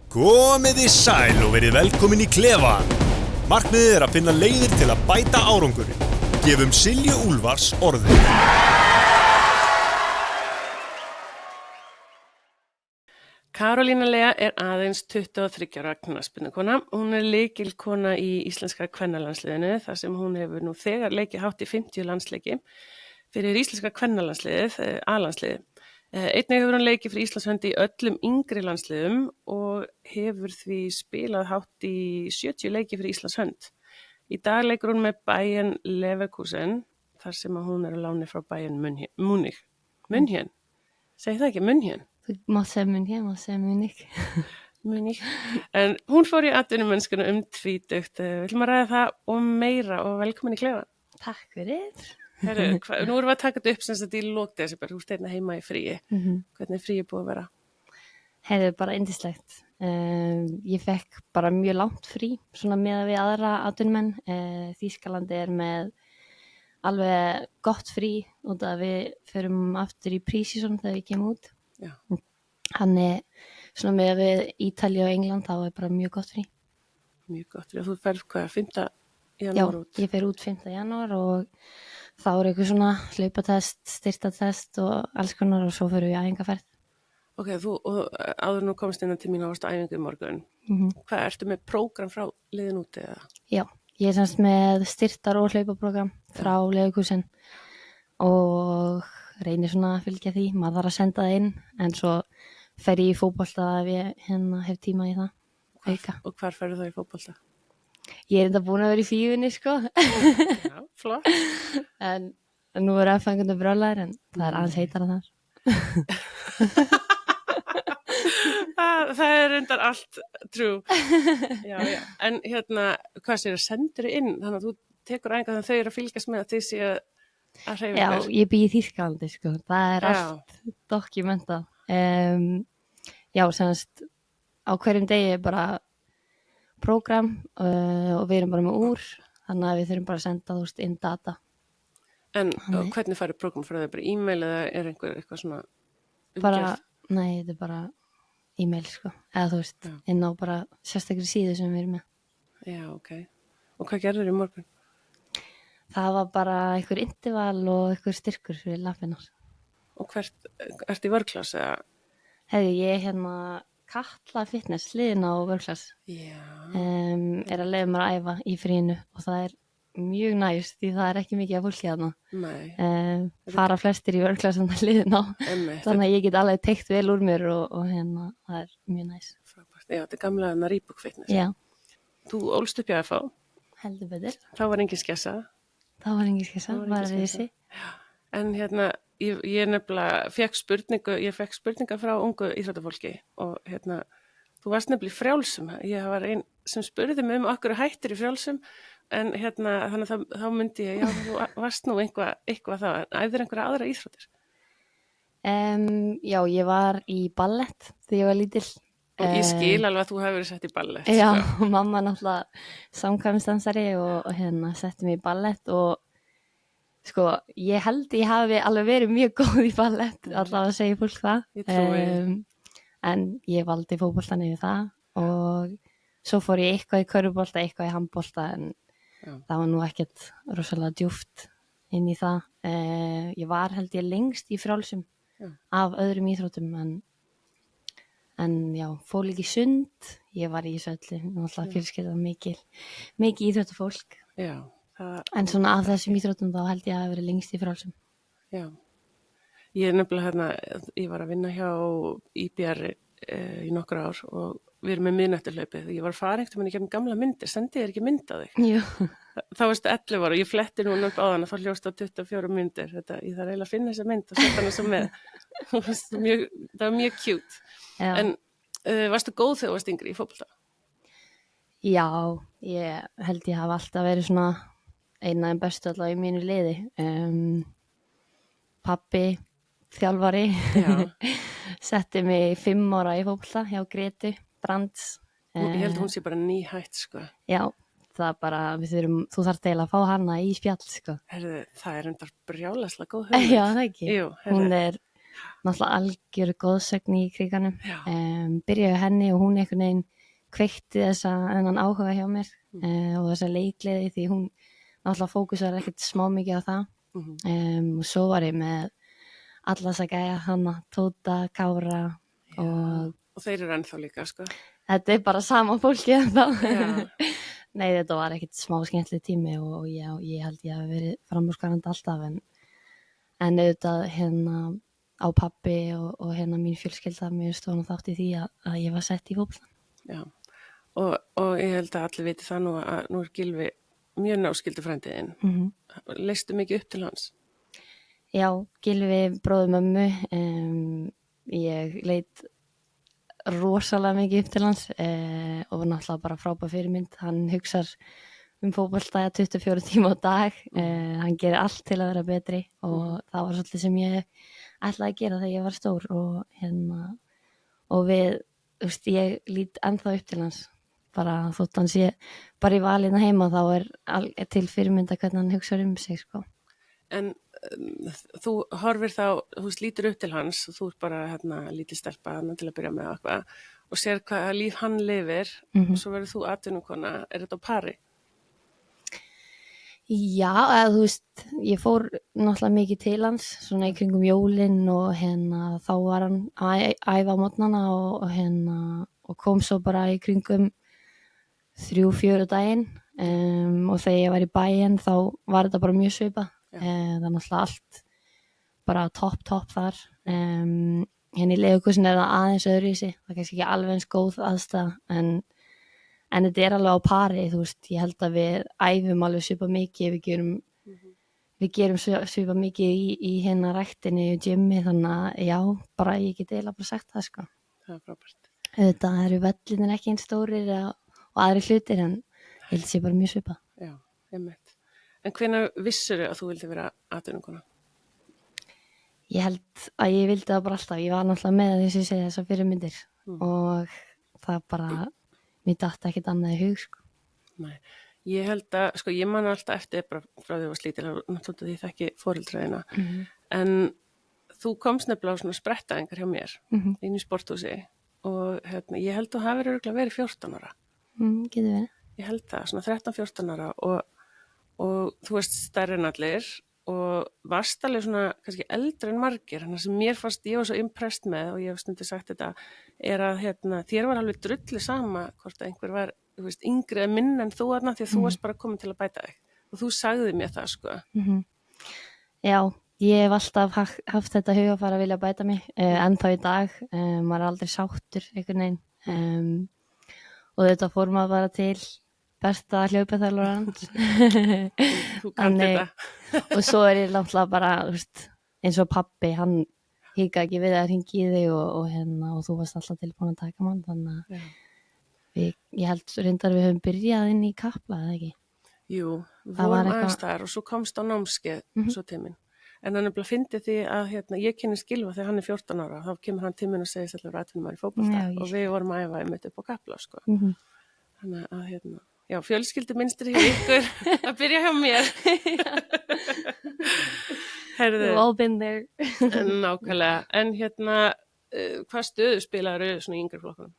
Komiði sæl og verið velkomin í klefann. Markmiðið að finna leiðir til að bæta árangurinn. Gefum Silju Úlfars orðið. Karolína Lea aðeins 23 ára knattspyrnukona. Hún lykilkona í íslenska kvennalandsliðinu þar sem hún hefur nú þegar leikið hátt í 50 landsleiki fyrir íslenska kvennalandsliðið, A-landsliðið. Einnig hefur hún leikið fyrir Íslands hönd í öllum yngri landsliðum og hefur því spilað hátt í 70 leiki fyrir Íslands hönd. Í dag leikur hún með Bayern Leverkusen þar sem hún á láni frá Bayern Munich. München? Segi það ekki, München? Þú mátt segja München, mátt segja Munich. Munich. En hún fór í atvinnumennskuna tvítugt. Við ætlum að ræða það og meira og velkomin í klefann. Takk fyrir. Herru, nú erum við að taka þetta upp sem þetta í lok desember, þú steina heima í fríi. Hvernig er fríi búið að vera? Herru, bara yndislegt. Ég fekk bara mjög langt frí, svona með við aðra atvinnumenn. Þýskalandi með alveg gott frí út af við förum aftur í pre-season þegar við kemum út. Já. Þannig svona með við Ítalía og England þá bara mjög gott frí. Mjög gott frí. Þú ferð hvað, 5. janúar út? Já, ég fer út 5. janúar og þá eitthvað svona hlaupatest, styrtatest og alls konar og svo fyrir við æfingaferð. Ok, þú áður nú komst inn til mín á æfingu í morgun. Hvað ertu með prógram frá liðin úti eða? Já, ég semst með styrtar og hlaupaprógram frá Leverkusen og reynir svona að fylgja því. Maður þarf að senda það inn en svo fer ég í fótbolta ef ég hef tíma í það. Og hvar ferðu þá í fótbolta? Ég þetta búin að vera í fífunni, sko. Já, flott. En nú er aðfengundu brjólaðir, en það er aðeins heitara þar. Það reyndar allt true. Já. En hvað séu, sendur inn? Þannig að þú tekur æfingar þannig að þau eru að fylgjast með að þið séu að hreyfa ykkur. Já, ég bý í Þýskalandi, sko. Það er allt dokumentað. Já, semst á hverjum degi bara prógram og við erum bara með úr þannig að við þurfum bara að senda inn data. En hvernig færðu prógram? Færðu þau bara e-mail eða er eitthvað svona umgjörð? Nei, þetta er bara e-mail sko, eða inn á bara sérstakri síðu sem við erum með. Já, ok. Og hvað gerður í morgun? Það var bara einhver interval og einhver styrkur fyrir lappinnar. Og ertu í vörklass eða? Hefði ég Katla Fitness hliðin á vörklass. Já. Er að leiða mér að æfa í fríinu og það er mjög næst því það er ekki mikið af fólki þarna. Nei. Fara flestir í vörklass hliðin á. Þannig að ég get alveg teikt vel úr mér og það er mjög næst. Frábært. Já, þetta er gamla Reebok Fitness. Já. Þú ólst upp í AFA. Heldur betur. Þá var engin skessa. Var við þessi. En ég nefnilega fekk spurninga frá ungu íþróttafólki og þú varst nefnilega í frjálsum. Ég var einn sem spurði mig okkur hættir í frjálsum en þannig að þá myndi ég, já, þú varst nú eitthvað þá, æfðir einhverja aðra íþróttir? Já, ég var í ballett þegar ég var lítil. Og ég skil alveg að þú hefur verið sett í ballett. Já, mamma náttúrulega samkvæmstansari og setti mig í ballett og sko, ég held ég hafi alveg verið mjög góð í ballett, allavega segir fólk það. Ég trúi. En ég valdi fótboltann yfir það og svo fór ég eitthvað í körfubolta, eitthvað í handbolta en það var nú ekkert rosalega djúpt inn í það. Ég var held ég lengst í frjálsum af öðrum íþróttum en já, fór líka í sund, ég var í söllu, náttúrulega fjölskyldan mikið íþróttafólk. Já. En svona af þessum íþróttum þá held ég að hafa verið lengst í frjálsum. Já. Ég nefnilega ég var að vinna hjá IBR í nokkur ár og við erum með miðnætturhlaupið. Ég var að fara einhvern veginn í gegnum gamla myndir, sendi ég ekki mynd á þig? Jú. Þá varstu 11 ára og ég fletti nú upp á þann að fá hljóst á 24 myndir. Ég þarf eiginlega að finna þessa mynd og setja hana svo með. Það var mjög cute. Já. En varstu góð þegar þú varst yngri í fótbolta? Já, ég held ég hafa alltaf verið svona eina en bestu allavega í mínu liði. Pabbi, þjálfari, setti mig 5 ára í fótbolta hjá Gretu Brands. Ég held að hún sé bara nýhætt, sko. Já, það bara, þú þarft eiginlega að fá hana í spjall, sko. Það er undar brjálæslega góð hugmynd. Já, það ekki. Jú, hún er náttúrulega algjör góðsögn í kriganum. Já. Byrjaði á henni og hún einhvern veginn kveikti þennan áhuga hjá mér og þessa leikgleði því hún náttúrulega fókusar ekkert smá mikið á það. Og svo var ég með alla þess að gæja hana, Tóta, Kára Og þeir eru ennþá líka, sko. Þetta bara sama fólki ennþá. Já. Nei, þetta var ekkert smá skemmtileg tími og ég held ég hafi verið framúrskarandi alltaf en auðvitað á pabbi og mín fjölskylda mér stóðum þátt í því að ég var sett í fótboltann. Já, og ég held að allir viti það nú að nú er Gylfi mjög náskyldur frændiðinn. Leistu mikið upp til hans? Já, Gylfi bróðir mömmu, ég leit rosalega mikið upp til hans og náttúrulega bara frábær fyrirmynd. Hann hugsar fótbolta 24 tíma á dag, hann gerir allt til að vera betri og það var svolítið sem ég ætlaði að gera þegar ég var stór og við, þú veist, ég lít ennþá upp til hans bara þótt hann sé bara í valina heima þá er til fyrirmynda hvernig hann hugsar sig, sko. En þú horfir þá, þú lítur upp til hans og þú bara lítil stelpa til að byrja með eitthvað og sér hvað líf hann lifir og svo verður þú atvinnukona, er þetta á pari? Já, eða þú veist, ég fór náttúrulega mikið til hans, svona í kringum jólin og þá var hann að æfa á morgnana og kom svo bara í kringum 3-4 daginn og þegar ég var í bæinn þá var þetta bara mjög svipað. Það er náttúrulega allt bara topp þar í Legokusin er það aðeins öðruvísi, það er kannski ekki alveg eins góð aðstæða en þetta er alveg á pari, þú veist, ég held að við æfum alveg svipað mikið, við gerum svipað mikið í ræktinni og gymmi, þannig að já, bara ég get eiginlega bara sagt það, sko. Það er frábært. Þetta eru vellinir ekki eins stórir og aðri hlutir en ég held að sé bara mjög svipað. Já, einmitt. En hvenær vissir að þú vildi vera atvinnukona? Ég held að ég vildi það bara alltaf. Ég var náttúrulega með þessar fyrirmyndir og það bara, mér datt ekkert annað í hug, sko. Nei, ég held að, sko, ég man alltaf eftir bara frá því að ég var slítil, náttúrulega því ég þekki foreldræðina, en þú komst nefnilega á svona sprettaðingar hjá mér inn í sporthúsi og ég held að þú hafir örugglega verið 14 ára. Getur verið. Ég held það, svona 13-14 ára og þú veist stærri en allir og varst alveg svona kannski eldri en margir, þannig sem mér fannst ég var svo impressed með og ég hef stundið sagt þetta er að þér var alveg drullu sama hvort að einhver var, þú veist, yngri eða minna en þú þarna því að þú varst bara komin til að bæta þig og þú sagði mér það, sko. Já, ég hef alltaf haft þetta hugafar að vilja bæta mig ennþá í dag, maður er aldrei sáttur einhvern veginn og þetta fór maður bara til besta hljópaþjálfarans. Þú kannt þetta. Og svo er ég náttúrulega bara, þú veist, eins og pabbi, hann hikaði ekki við að hringi í þig og þú varst alltaf tilbúin að taka mann, þannig að ég held reyndar við höfum byrjað inn í Kapla, eða ekki? Jú, við vorum aðeins þar og svo komst á námskeið svo tíminn. En hann er bara fyndið því að ég kynnist Gylfa þegar hann er 14 ára, þá kemur hann tíminn og segist allavega atvinnumar í fótbolta og við vorum að æfa einmitt upp á Kapla, sko. Þannig að já, fjölskylduminstri hjá ykkur að byrja hjá mér. Herðu. We've all been there. Nákvæmlega. En hvað stöðu spilaður svona í yngri flokkunum?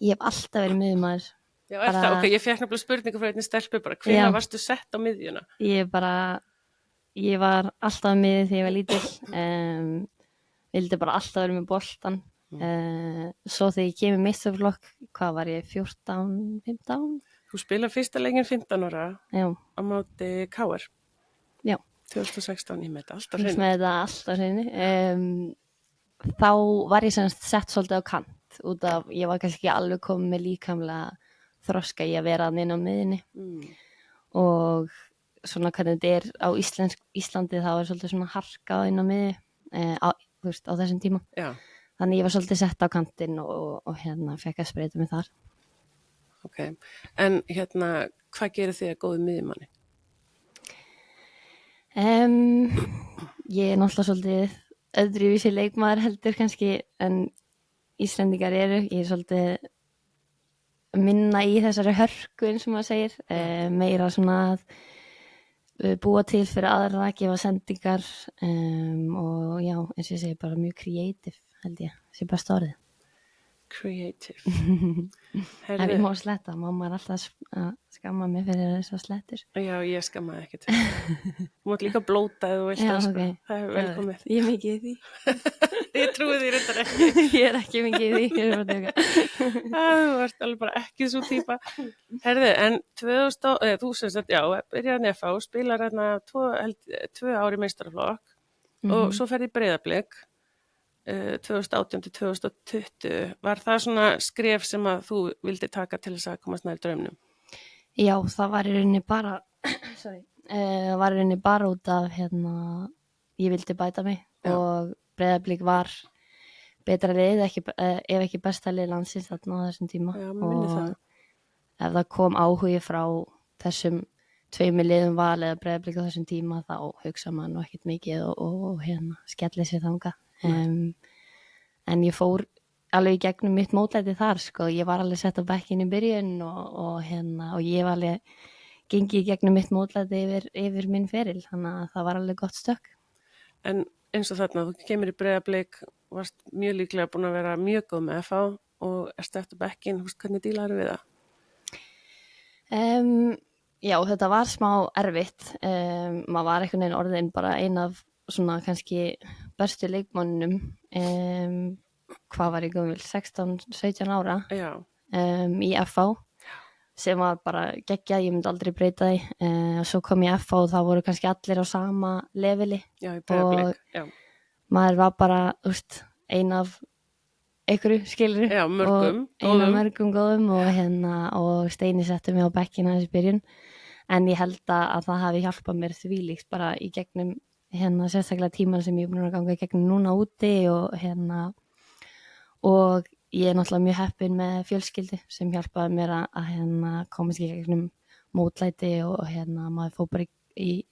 Ég hef alltaf verið miðjumaður. Já, er það? Ok, ég fékk nefnilega spurningu frá einni stelpu bara, hvenær varstu sett á miðjuna? Ég var alltaf miðið þegar ég var lítil. Vildi bara alltaf vera með boltan. Svo þegar ég kemur meistaraflokk, hvað var ég, 14-15? Þú spilaði fyrsta leikinn 15 ára á móti KR. Já. 2016, ég með þetta alltaf hreinu. Með þetta alltaf hreinu. Þá var ég sett svolítið á kant, út af ég var kannski ekki alveg komið með líkamlega þroska í að vera inn á miðinni. Og svona hvernig þetta er á Íslandi, þá er svolítið svona harka inn á miði, þú veist, á þessum tíma. Já. Þannig ég var svolítið sett á kantinn og fekk að spreita mig þar. Ok, en hvað gerir þið að góðu miðjumanni? Ég er náttúrulega svolítið öðruvísi leikmaður heldur kannski en Íslendingar eru. Ég er svolítið minna í þessari hörku eins og maður segir, meira svona að búa til fyrir aðra, gefa sendingar og já, eins og ég segi bara mjög creative held ég, sé bara stórið. Creative. En ég má sletta, mamma alltaf að skamma mig fyrir þessar slettur. Já, ég skammaði ekki til. Þú mátt líka blóta ef þú vilt það, sko. Það er velkomið. Ég er mikið í því. Ég trúi því reyndar ekki. Ég er ekki mikið í því. Þú ert alveg bara ekki svo típa. Herðu, en 2000, þú sem sagt, já, byrjaði FH, spilar hérna 2 ár í meistaraflokk og svo ferði í Breiðablik 2018 til 2020. Var það svona skref sem að þú vildi taka til þess að komast nær draumnum? Já, það var í rauninni bara bara út af ég vildi bæta mig og Breiðablik var betra lið, ef ekki besta lið landsins þarna á þessum tíma. Já, mér minni það. Ef það kom áhugi frá þessum 2 liðum Val eða Breiðablik á þessum tíma þá hugsa maður nú ekkert mikið og skelli sér þangað. En ég fór alveg í gegnum mitt mótlæti þar, sko. Ég var alveg sett á bekkinn í byrjun og ég var alveg gengið í gegnum mitt mótlæti yfir minn feril, þannig að það var alveg gott stökk. En eins og þarna, þú kemur í Breiðablik, varst mjög líklega búin að vera mjög góð með FH og erst eftir bekkinn, hvernig dílaru við það? Já, þetta var smá erfitt. Maður var einhvern veginn orðin bara ein af svona kannski bestu leikmönnum hvað var ég gömul, 16-17 ára í FH sem var bara geggjað, ég myndi aldrei breyta því. Svo kom ég FH og það voru kannski allir á sama leveli og maður var bara ein af einhverju skilur og ein af mörgum góðum og Steini setti mig á bekkina þessi byrjun, en ég held að það hafi hjálpað mér þvílíkt bara í gegnum sérstaklega tíman sem ég er búin að ganga í gegnum núna úti og ég er náttúrulega mjög heppin með fjölskyldu sem hjálpaði mér að komast í gegnum mótlæti og maður fór bara í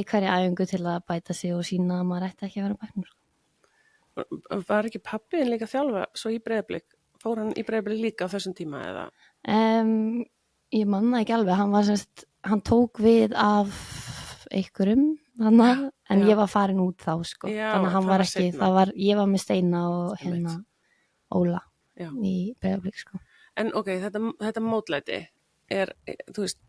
hverja æfingu til að bæta sig og sína að maður ætti ekki að vera bæknum. Var ekki pabbiðin líka þjálfa svo í Breiðablik? Fór hann í Breiðablik líka á þessum tíma eða? Ég manna ekki alveg, hann tók við af einhverjum en ég var farin út þá, sko. Þannig að hann var ekki, ég var með Steina og Óla í Breiðablik, sko. En ok, þetta mótlæti er, þú veist,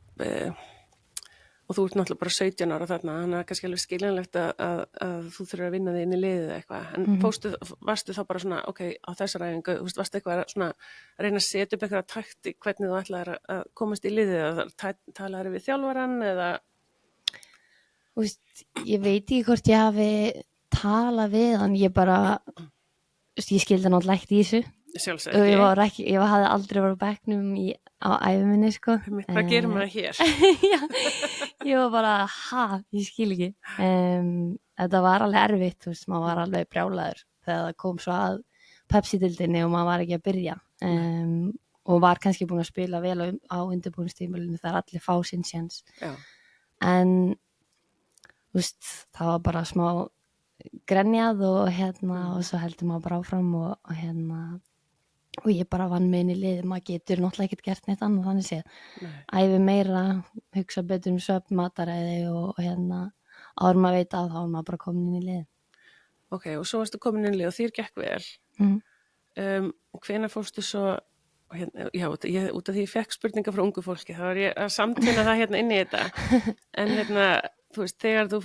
og þú ert náttúrulega bara 17 ára þarna, þannig að kannski alveg skiljanlegt að þú þurfir að vinna þig inn í liðið eitthvað, en varstu þá bara svona, ok, á þessar æfingu, þú veist, varstu eitthvað svona að reyna að setja upp eitthvað takti hvernig þú ætlaðir að komast í liðið, að talaðir við þjálfarann eða? Þú veist, ég veit ekki hvort ég hafi talað við hann, ég bara, ég skildi náttúrulega ekkert í þessu. Sjálfsagt ekki. Ég hafði aldrei verið á bekknum á æfuminni, sko. Hvað gerir maður hér? Já, ég var bara, ég skil ekki. Þetta var alveg erfitt, þú veist, maður var alveg brjálaður þegar það kom svo að Pepsi-dildinni og maður var ekki að byrja. Og var kannski búin að spila vel á undirbúningstímabilinu þegar allir fá sinn séns. En, þú veist, það var bara smá grenjað og svo heldur maður bara áfram og ég bara vann með inn í lið. Maður getur náttúrulega ekkert gert neitt annað þannig séð. Æfi meira, hugsa betur svefn, mataræði og áður maður veit að þá er maður bara komin inn í lið. Ok, og svo varstu komin inn í lið og þér gekk vel. Hvenær fórstu svo, já, út af því ég fekk spurningar frá ungu fólki, þá var ég að samtvinna það inn í þetta. En þú veist, þegar þú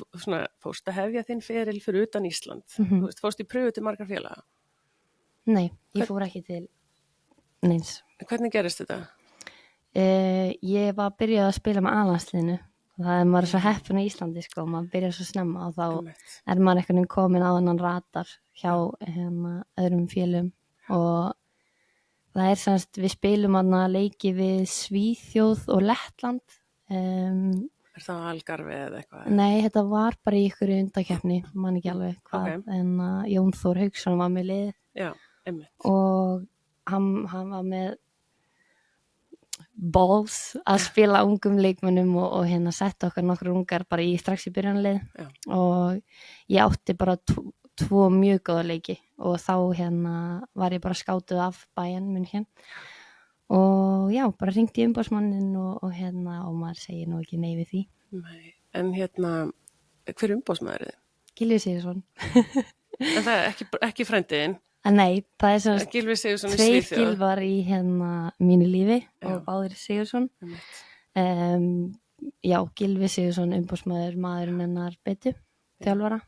fórst að hefja þinn feril fyrir utan Ísland, þú veist, fórst í pröfu til margar félaga? Nei, ég fór ekki til neins. Hvernig gerist þetta? Ég var byrjað að spila með A-landsliðinu. Það er maður svo heppin á Íslandi, sko, maður byrjar svo snemma og þá er maður einhvern veginn komin á þennan radar hjá öðrum félum og það er semst, við spilum leiki við Svíþjóð og Lettland. Er það Algarve eða eitthvað? Nei, þetta var bara í ykkur undakeppni, man ekki alveg hvað, en Jón Þór Hauksson var með liðið. Já, einmitt. Og hann var með balls að spila ungum leikmönnum og setta okkar nokkur ungar bara strax í byrjanlið og ég átti bara 2 mjög góða leiki og þá var ég bara skátuð af Bayern München og já, bara hringdi í umboðsmanninn og og maður segir nú ekki nei við því. Nei, en hver umbóðsmaður þið? Gylfi Sigurðsson. En það er ekki frændiðinn? Nei, það er svona Gylfi Sigurðsson í tveir Svíþjóð. Gylfar í mínu lífi Já. og báðir Sigurðsson. Einmitt. Já, Gylfi Sigurðsson umbóðsmaður, maðurinn hennar Betu, þjálfara.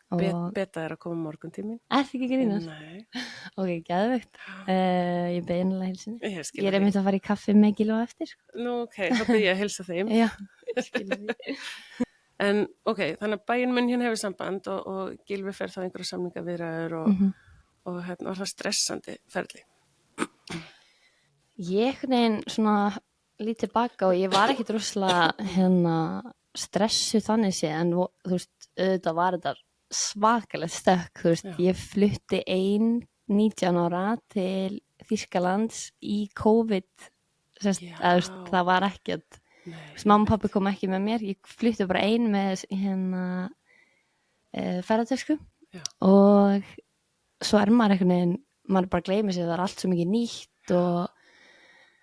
Beta er að koma morgun tíminn. Ertu ekki að grínast? Nei. Ok, geðveikt. Ég beði einlega hilsinni. Ég skil Ég er einmitt að fara í kaffi með Gylfa á eftir. Sko. Nú, ok, þá byrja ég að hilsa þeim. Já, ég skilur því. En ok, þannig að Bayern München hefur samband og Gylfi fer þá einhverja samningaviðræður og var það stressandi ferli? Ég svona lítið baka og ég var ekkit rosalega stressu þannig sé en þú veist, auðvitað var þetta svakalegt stökk, þú veist, Já. ég flutti 19 ára til Þýskalands í COVID, sest, Já. þú veist, það var ekkert, Nei. mamma og pappi kom ekki með mér, ég flutti bara ein með ferðartösku Já. og svo er maður einhvern veginn, maður bara gleymir sér, það er allt svo mikið nýtt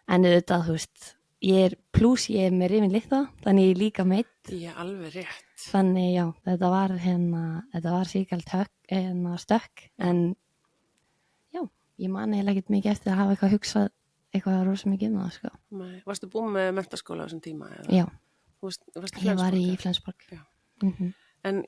en auðvitað, þú veist, ég er með rifin litla, þannig ég er líka meitt. Já, alveg rétt. Þannig, já, þetta var síkalt stökk, en já, ég man eiginlega ekkert mikið eftir að hafa eitthvað hugsað eitthvað rosa mikið það, sko. Nei. Varstu búin með menntaskóla á þessum tíma? Eða? Já, Varstu ég var í Flensborg? Flensborg. Já. Mm En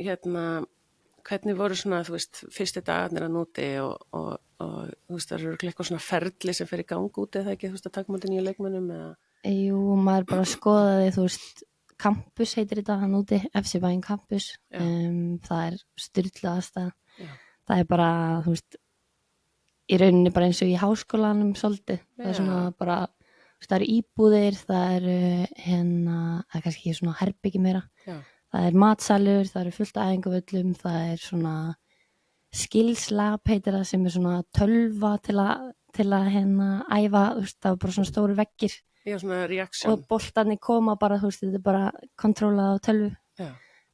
hvernig voru svona, þú veist, fyrsti dagarnir að núti og þú veist, það eru eitthvað svona ferli sem fer í gang úti eða ekki, þú veist, að taka mútið nýju leikmönnum eða? Jú, maður bara skoðaði, þú veist, campus heitir þetta hann úti, FC Bayern campus, Já. það er styrlaðasta, Já. það er bara, þú veist, í rauninni bara eins og í háskólanum svolítið, það er Já. svona bara, þú veist, það eru íbúðir, það eru það er kannski ekki svona herbyggi meira, Já. það er matsalur, það eru fullt af æfingavöllum, það er svona skills lab heitir það sem er svona tölva til að æfa, þú veist, það er bara svona stóru veggir Já, svona reaction. og boltarnir koma bara, þú veist, þetta er bara kontrólað á tölvu. Já.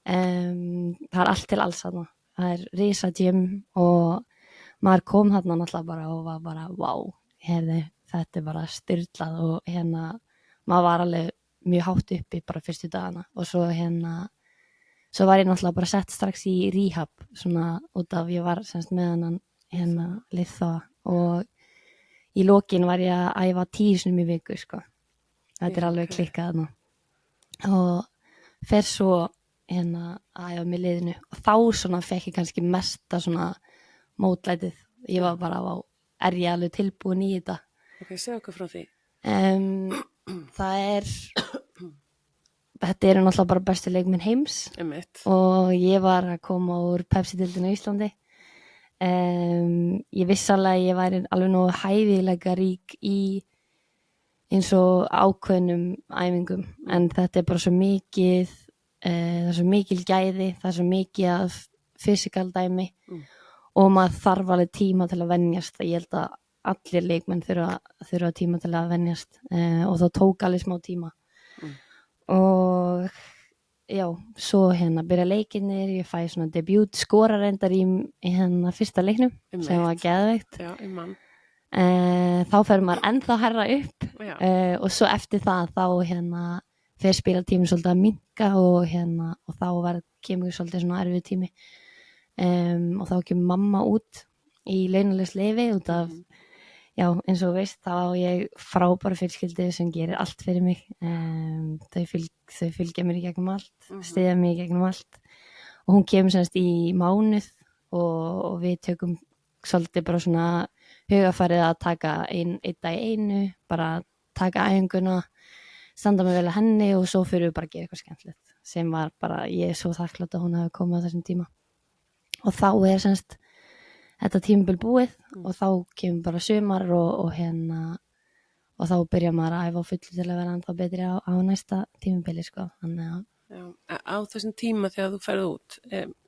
Það er allt til alls þarna. Það er risa gym og maður kom þarna náttúrulega bara og var bara, vá, þetta er bara styrlað og maður var alveg mjög hátt uppi bara fyrstu dagana og svo svo var ég náttúrulega bara sett strax í rehab svona út af ég var semst með hann litha og í lokin var ég að æfa 10 sinnum í viku, sko. Þetta er Já, alveg ok. klikkað þarna. Og fer svo að æfa með liðinu og þá svona fekk ég kannski mesta svona mótlætið. Ég var bara er ég alveg tilbúin í þetta? Ok, segðu okkur frá því. Þetta eru náttúrulega bara bestu leikmenn heims Einmitt. og ég var að koma úr Pepsi-deildinu í Íslandi. Ég vissi alveg að ég væri alveg nógu hæfilega rík í eins og ákveðnum æfingum en þetta er bara svo mikið það er svo mikil gæði, það er svo mikið af physical dæmi og maður þarf alveg tíma til að venjast. Ég held að allir leikmenn þurfa tíma til að venjast og það tók alveg smá tíma og já, svo byrja leikinnir, ég fæ svona debut skorarendar í fyrsta leiknum sem var geðveikt. Já, ég mann. Þá fer maður ennþá herra upp Já. og svo eftir það þá fer spilatíminn svolítið að minnka og þá kemur svolítið svona erfið tími og þá kemur mamma út í launalaust leyfi út af já, eins og þú veist, þá á ég frábæra fjölskyldu sem gerir allt fyrir mig. Þau fylgja mér í gegnum allt, styðja mig í gegnum allt og hún kemur semst í mánuð og við tökum svolítið bara svona hugafarið að taka einn dag í einu, bara taka æfinguna, standa mig vel að henni og svo fyrir við bara að gera eitthvað skemmtilegt sem var bara, ég er svo þakklátt að hún hafi komið á þessum tíma og þá er semst þetta tímabil búið og þá kemur bara sumar og þá byrja maður að æfa á fullu til að vera ennþá betri á næsta tímabili, sko. Þannig að Já. Á þessum tíma þegar þú ferð út,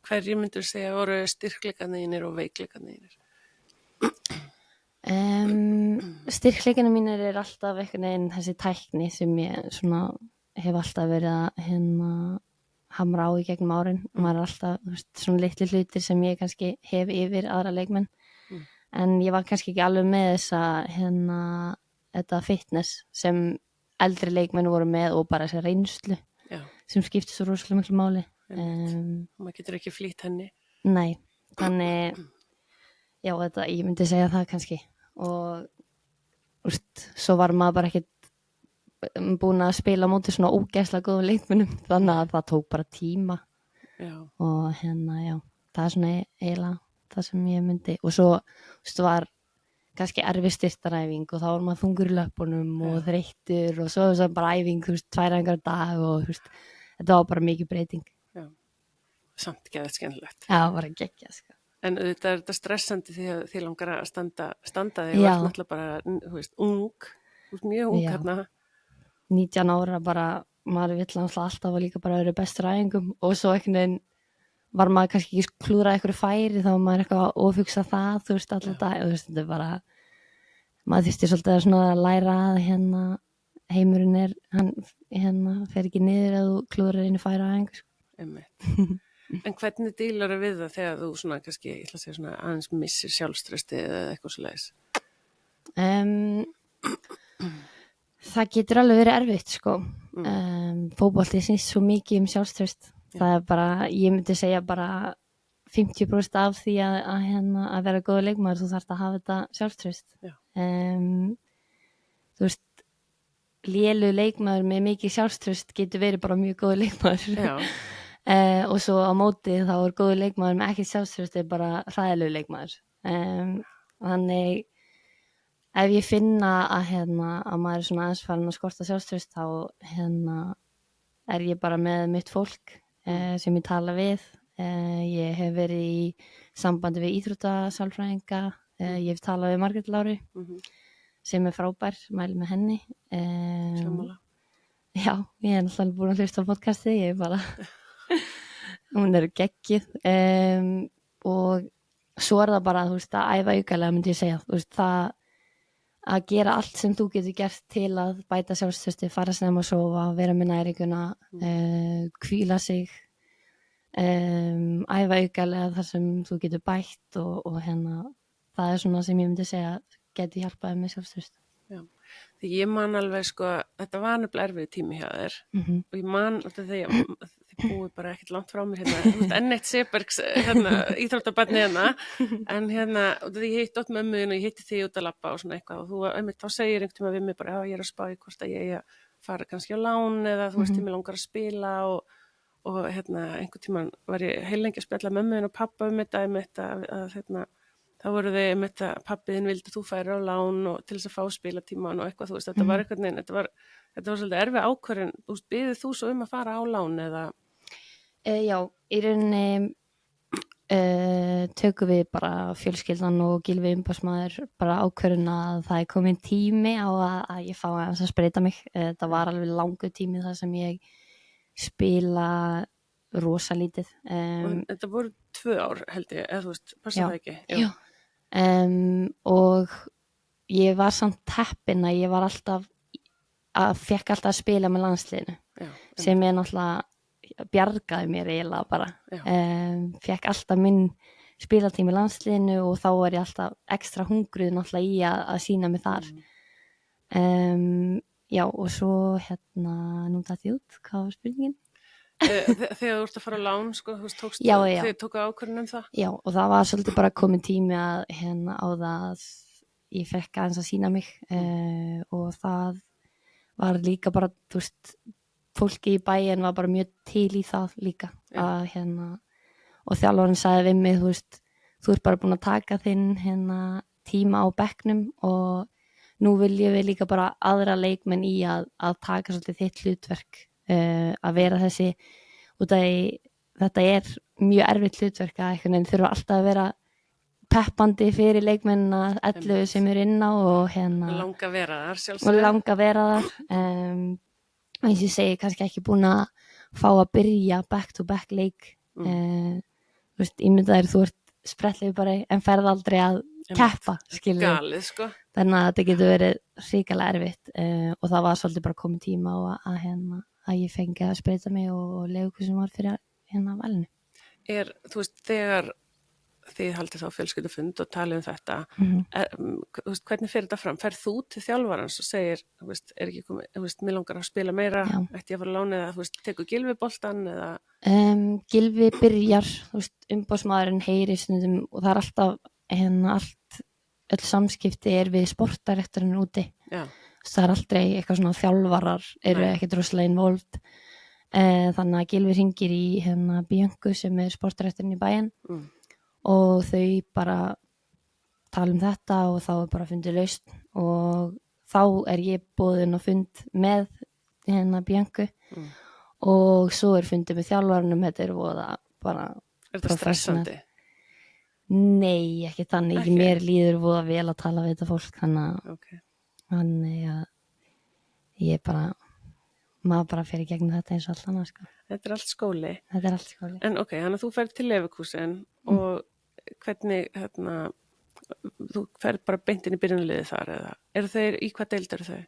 hverju myndur segja voru styrkleikarnir og veikleikarnir? Styrkleikana mínir er alltaf einhvern veginn þessi tækni sem ég svona hef alltaf verið að hamra á í gegnum árin. Maður er alltaf, þú veist, svona litlu hlutir sem ég kannski hef yfir aðra leikmenn en ég var kannski ekki alveg með þessa þetta fitness sem eldri leikmenn voru með og bara þessi reynslu Já, sem skiptir svo rosalega miklu máli. maður getur ekki flýtt henni. Nei, þannig já, þetta, ég myndi segja það kannski og svo var maður bara ekkert búin að spila á móti svona ógeðslega góðum leikmennum þannig að það tók bara tíma og já, það svona eiginlega það sem ég myndi og svo var kannski erfið styrtaræfing og þá var maður þungur í löpunum og þreyttur og svo var það bara æfing 2 æfingar á dag og þetta var bara mikið breyting. Já, samt geðið skemmtilegt. Já, bara geggja sko. En auðvitað er þetta stressandi því að þið langar að standa þig og ert náttúrulega bara, ung, mjög ung hérna. 19 ára bara, maður vill alltaf og líka bara vera bestur æfingum og svo einhvern veginn var maður kannski ekki klúðrað einhverju færi þá var maður eitthvað ofhugsa það, alltaf dag og þetta er bara, maður þyrfti svolítið að læra að heimurinn hann fer ekki niður að þú klúðrar einu færi æfingu. Einmitt. En hvernig dílar við það þegar þú svona kannski, ég ætla að segja svona aðeins missir sjálfströsti eða eitthvað svoleiðis? Það getur alveg verið erfitt sko. Fótbolti snýst svo mikið sjálfströst. Það er bara, ég myndi segja bara 50% af því að vera góður leikmaður, þú þarft að hafa þetta sjálfströst. Þú veist, lélegur leikmaður með mikið sjálfströst getur verið bara mjög góður leikmaður. Já. Og svo á móti þá er góður leikmaður með ekki sjálfströst er bara hræðilegur leikmaður. Þannig ef ég finna að maður er svona aðeins farin að skorta sjálfströst þá er ég bara með mitt fólk sem ég tala við. Ég hef verið í sambandi við íþróttasálfræðinga, ég hef talað við Margrét Láru sem er frábær, mæli með henni. Sammála. Já, ég er náttúrulega búin að hlusta á podcasti, ég er bara hún er geggjuð og svo er það bara að æfa aukalega myndi ég segja, það að gera allt sem þú getur gert til að bæta sjálfströsti, fara snemma að sofa, vera með næringuna, hvíla sig, æfa aukalega þar sem þú getur bætt og það er svona sem ég myndi segja geti hjálpaði með sjálfströst. Já, því ég man alveg sko, þetta var nefnilega erfið tími hjá þér og ég man þegar þið búið bara ekkert langt frá mér enn eitt Sebergs íþróttabarni en því ég hitt ótt mömmuðin og ég hitti þig út að labba og svona eitthvað og þú þá segir einhvern tíma við mig bara já ég er að spá í hvort að ég fara kannski á lán eða þú veist ég mig langar að spila og einhvern tíma var ég heilengi að spjalla mömmuðin og pappa þetta að þá voru þið með þetta pappiðin vildi þú færi á lán og til þess að fá spilatíman og eitthvað, þú veist, þetta var einhvern veginn, þetta var svolítið erfið ákvörðun, þú veist, biðið þú svo að fara á lán eða? Já, í rauninni tökum við bara fjölskyldan og Gylfi umbásmaður bara ákvörðun að það er komin tími á að ég fá að spreita mig, þetta var alveg langur tími þar sem ég spila rosalítið. Þetta voru 2 ár held ég, eða þú veist, passa það ekki? Já. Og ég var samt heppin að ég var fekk alltaf að spila með landsliðinu sem ég náttúrulega bjargaði mér eiginlega bara fekk alltaf minn spilatími í landsliðinu og þá var ég alltaf ekstra hungruð náttúrulega í að sýna mig þar já og svo nú datt ég út, hvað var spurningin? Þegar þú ert að fara á lán sko, þú veist, þið tóku ákvörðun það? Já, og það var svolítið bara komin tími að á það að ég fekk aðeins að sýna mig og það var líka bara, þú veist, fólki í bæinn var bara mjög til í það líka að og þjálfarinn sagði við mig, þú veist, þú ert bara búin að taka þinn tíma á bekknum og nú viljum við líka bara aðra leikmenn í að taka svolítið þitt hlutverk að vera þessi út af þetta er mjög erfitt hlutverk að einhvern veginn þurfa alltaf að vera peppandi fyrir leikmennina 11 sem eru inn á og langa vera þar sjálfsögðu og langa vera þar og eins og ég segi kannski ekki búin að fá að byrja back to back leik þú veist, ímyndaðir þú ert sprettlegur bara en ferð aldrei að keppa galið sko þannig að þetta getur verið hrikalega erfitt og það var svolítið bara komið tíma á að ég fengi að spreita mig og lega hvað sem var fyrir valinu. Þú veist, þegar þið haldið þá fjölskyldufund og talið þetta. Mhm. Þú veist, hvernig fer þetta fram? Ferð þú til þjálfarans og segir, þú veist, er ekki komið, þú veist, mér langar að spila meira, Já. ætti ég að fara að lána eða, þú veist, tekur Gylfi boltan eða, Gylfi byrjar, þú veist, umbóðsmaðurinn heyrir stundum og það er alltaf öll samskipti er við sportdirektorinn úti. já, Það er aldrei eitthvað svona þjálfarar eru Nei. ekkert rosalega involved. Þannig að Gylfi hringir í Biancu sem er sportdirektorinn í bæinn og þau bara tala þetta og þá er bara fundið lausn og þá er ég boðin á fund með Biancu og svo er fundið með þjálfarnum, þetta er voða bara er þetta stressandi? Nei, ekki þannig, Ekki? mér líður voða vel að tala við þetta fólk þannig Ok, að ég bara maður bara fer í gegnum þetta eins og allt annað sko. þetta er allt skóli. Þetta er allt skóli. En ok, þannig að þú ferð til Leverkusen og hvernig, þú ferð bara beint inn í byrjunarliðið þar eða, eru þeir, í hvað deild eru þau?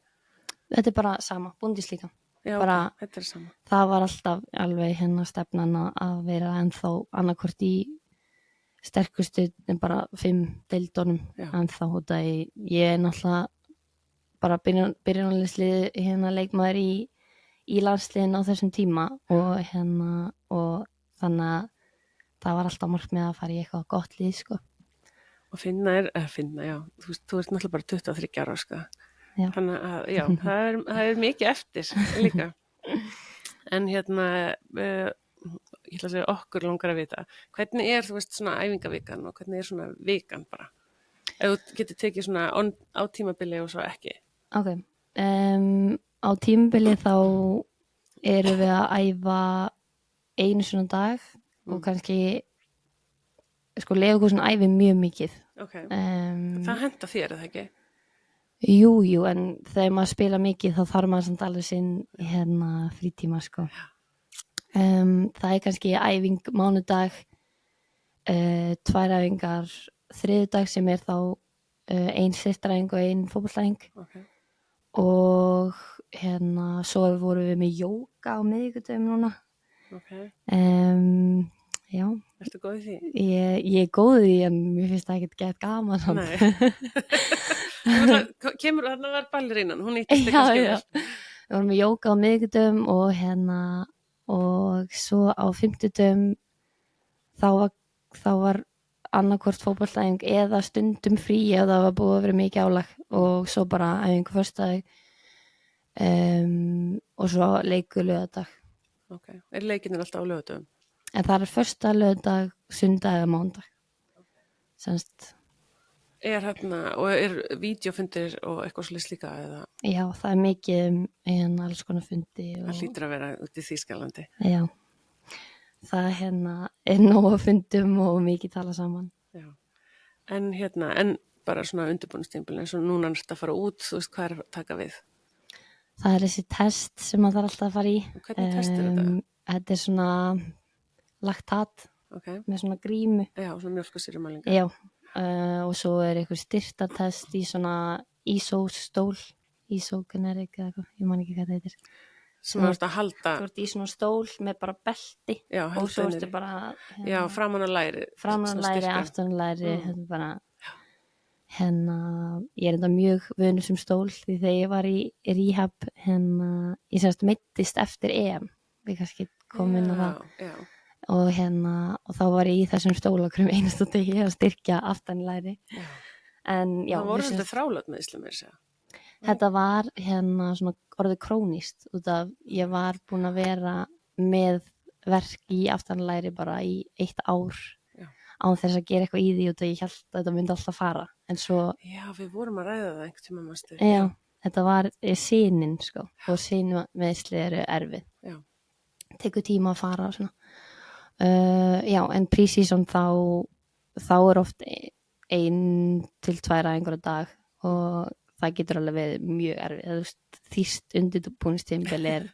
Þetta er bara sama, Bundesliga. Já, Bara- ok, þetta er sama. Það var alltaf alveg stefnan að vera ennþá annarkvort í sterkustu en bara 5 deildunum Já. ennþá út að ég er náttúrulega bara byrjunarliðslið leikmaður í landsliðin á þessum tíma og og þannig að það var alltaf markmið að fara í eitthvað gott lið sko. Og finna, já, þú veist, þú ert náttúrulega bara 23 ára, sko. Já. Þannig að, já, það er mikið eftir líka. En ég ætla að segja okkur langar að vita, hvernig er, þú veist, svona æfingavikan og hvernig er svona vikan bara? Ef þú getur tekið svona á tímabili og svo ekki. Ok, á tímabili þá erum við að æfa einu svona dag og kannski sko Leverkusen æfi mjög mikið. Ok, það henta þér, eða ekki? Jú, en þegar maður spila mikið þá þarf maður samt alveg sinn frítíma sko. Það er kannski æfing mánudag, 2 æfingar þriðjudag sem er þá 1 styrktaræfing og 1 fótboltaæfing Ok, og svo vorum við með jóga á miðvikudögum núna. ok. Já, Ertu góð í því? ég er góð í því en mér finnst það ekkert gett gaman samt. Nei. Kemur, þarna var ballerínan, hún nýttist Já, kannski já. vel. Við vorum með jóga á miðvikudögum og svo á fimmtudögum þá var annarkvort fótboltaæfing eða stundum frí ef það var búið að vera mikið álag og svo bara æfingu föstudag og svo leikur laugardag. Ok, er leikinnir alltaf á laugardögum? En það er föstudag, laugardag, sunnudag eða mánudag. Semst, Og er vídeofundir og eitthvað svolítið líka eða já, það er mikið alls konar fundi og það hlýtur að vera út í Þýskalandi? já, það er nóg að fundum og mikið tala saman. Já. En bara svona undirbúningstímbil eins og núna er þetta að fara út, þú veist hvað er að taka við? Það er þessi test sem maður þarf alltaf að fara í. Og hvernig test er þetta? Þetta er svona laktat Ok, með svona grímu. já, svona mjólkursýrumælingar. Já, og svo er eitthvað styrtatest í svona ISO-stól, ISO-generik eða eitthvað, ég man ekki hvað það heitir. Sem þú ert að halda, Þú ert í svona stól með bara belti já, og svo halda ertu bara já, framan á læri. framan svona læri, styrka. aftan læri, þetta er bara ég er enda mjög vönur sem stól því þegar ég var í rehab ég semst meiddist eftir EM við kannski komum inn á það Já, og og þá var ég í þessum stól okkur einastu degi að styrkja aftan í læri já. en já, Það voru við svolítið þrálát með Íslu með þess að. þetta var svona orðið króníst út af ég var búin að vera með verk í aftan í læri bara í 1 ár Já. án þess að gera eitthvað í því út af ég held að þetta myndi alltaf fara en svo Já, við vorum að ræða það einhvern tíma manstu. já, þetta var sinin sko og sinmeðsli eru erfið Já. tekur tíma að fara og svona já, en pre-season þá er oft 1 til 2 æfingar á dag og það getur alveg verið mjög erfið þú veist, þýst undirbúningstímabil er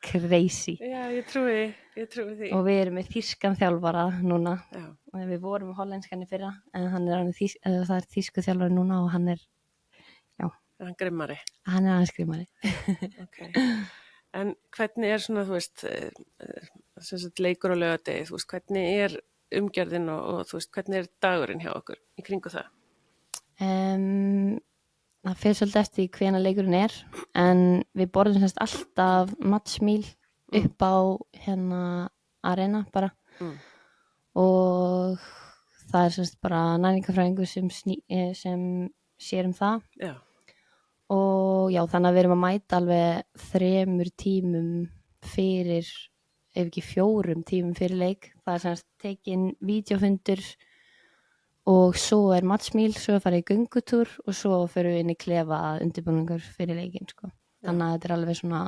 crazy Já, ég trúi því. og við erum með þýskan þjálfara núna Já, og við vorum með hollenskan í fyrra en hann er það er þýsku þjálfari núna og hann er hann grimmari. aðeins grímari Ok. En hvernig er svona, þú veist, sem sagt leikur á laugardegi, þú veist, hvernig er umgjörðin og þú veist, hvernig er dagurinn hjá okkur í kringu það? Það fer svolítið eftir því hvenær leikurinn er, en við borðum semst alltaf matchmeal upp á hérna arena bara og það er semst bara næringafræðingur sem sér það. Já. Og já, þannig að við erum að mæta alveg 3 tímum fyrir, ef ekki 4 tímum fyrir leik. Það er semst tekin vídeofundur og svo er matchmeal, svo farið í göngutúr og svo fyrir við inn í klefa undirbúningur fyrir leikinn, sko. Þannig að þetta er alveg svona,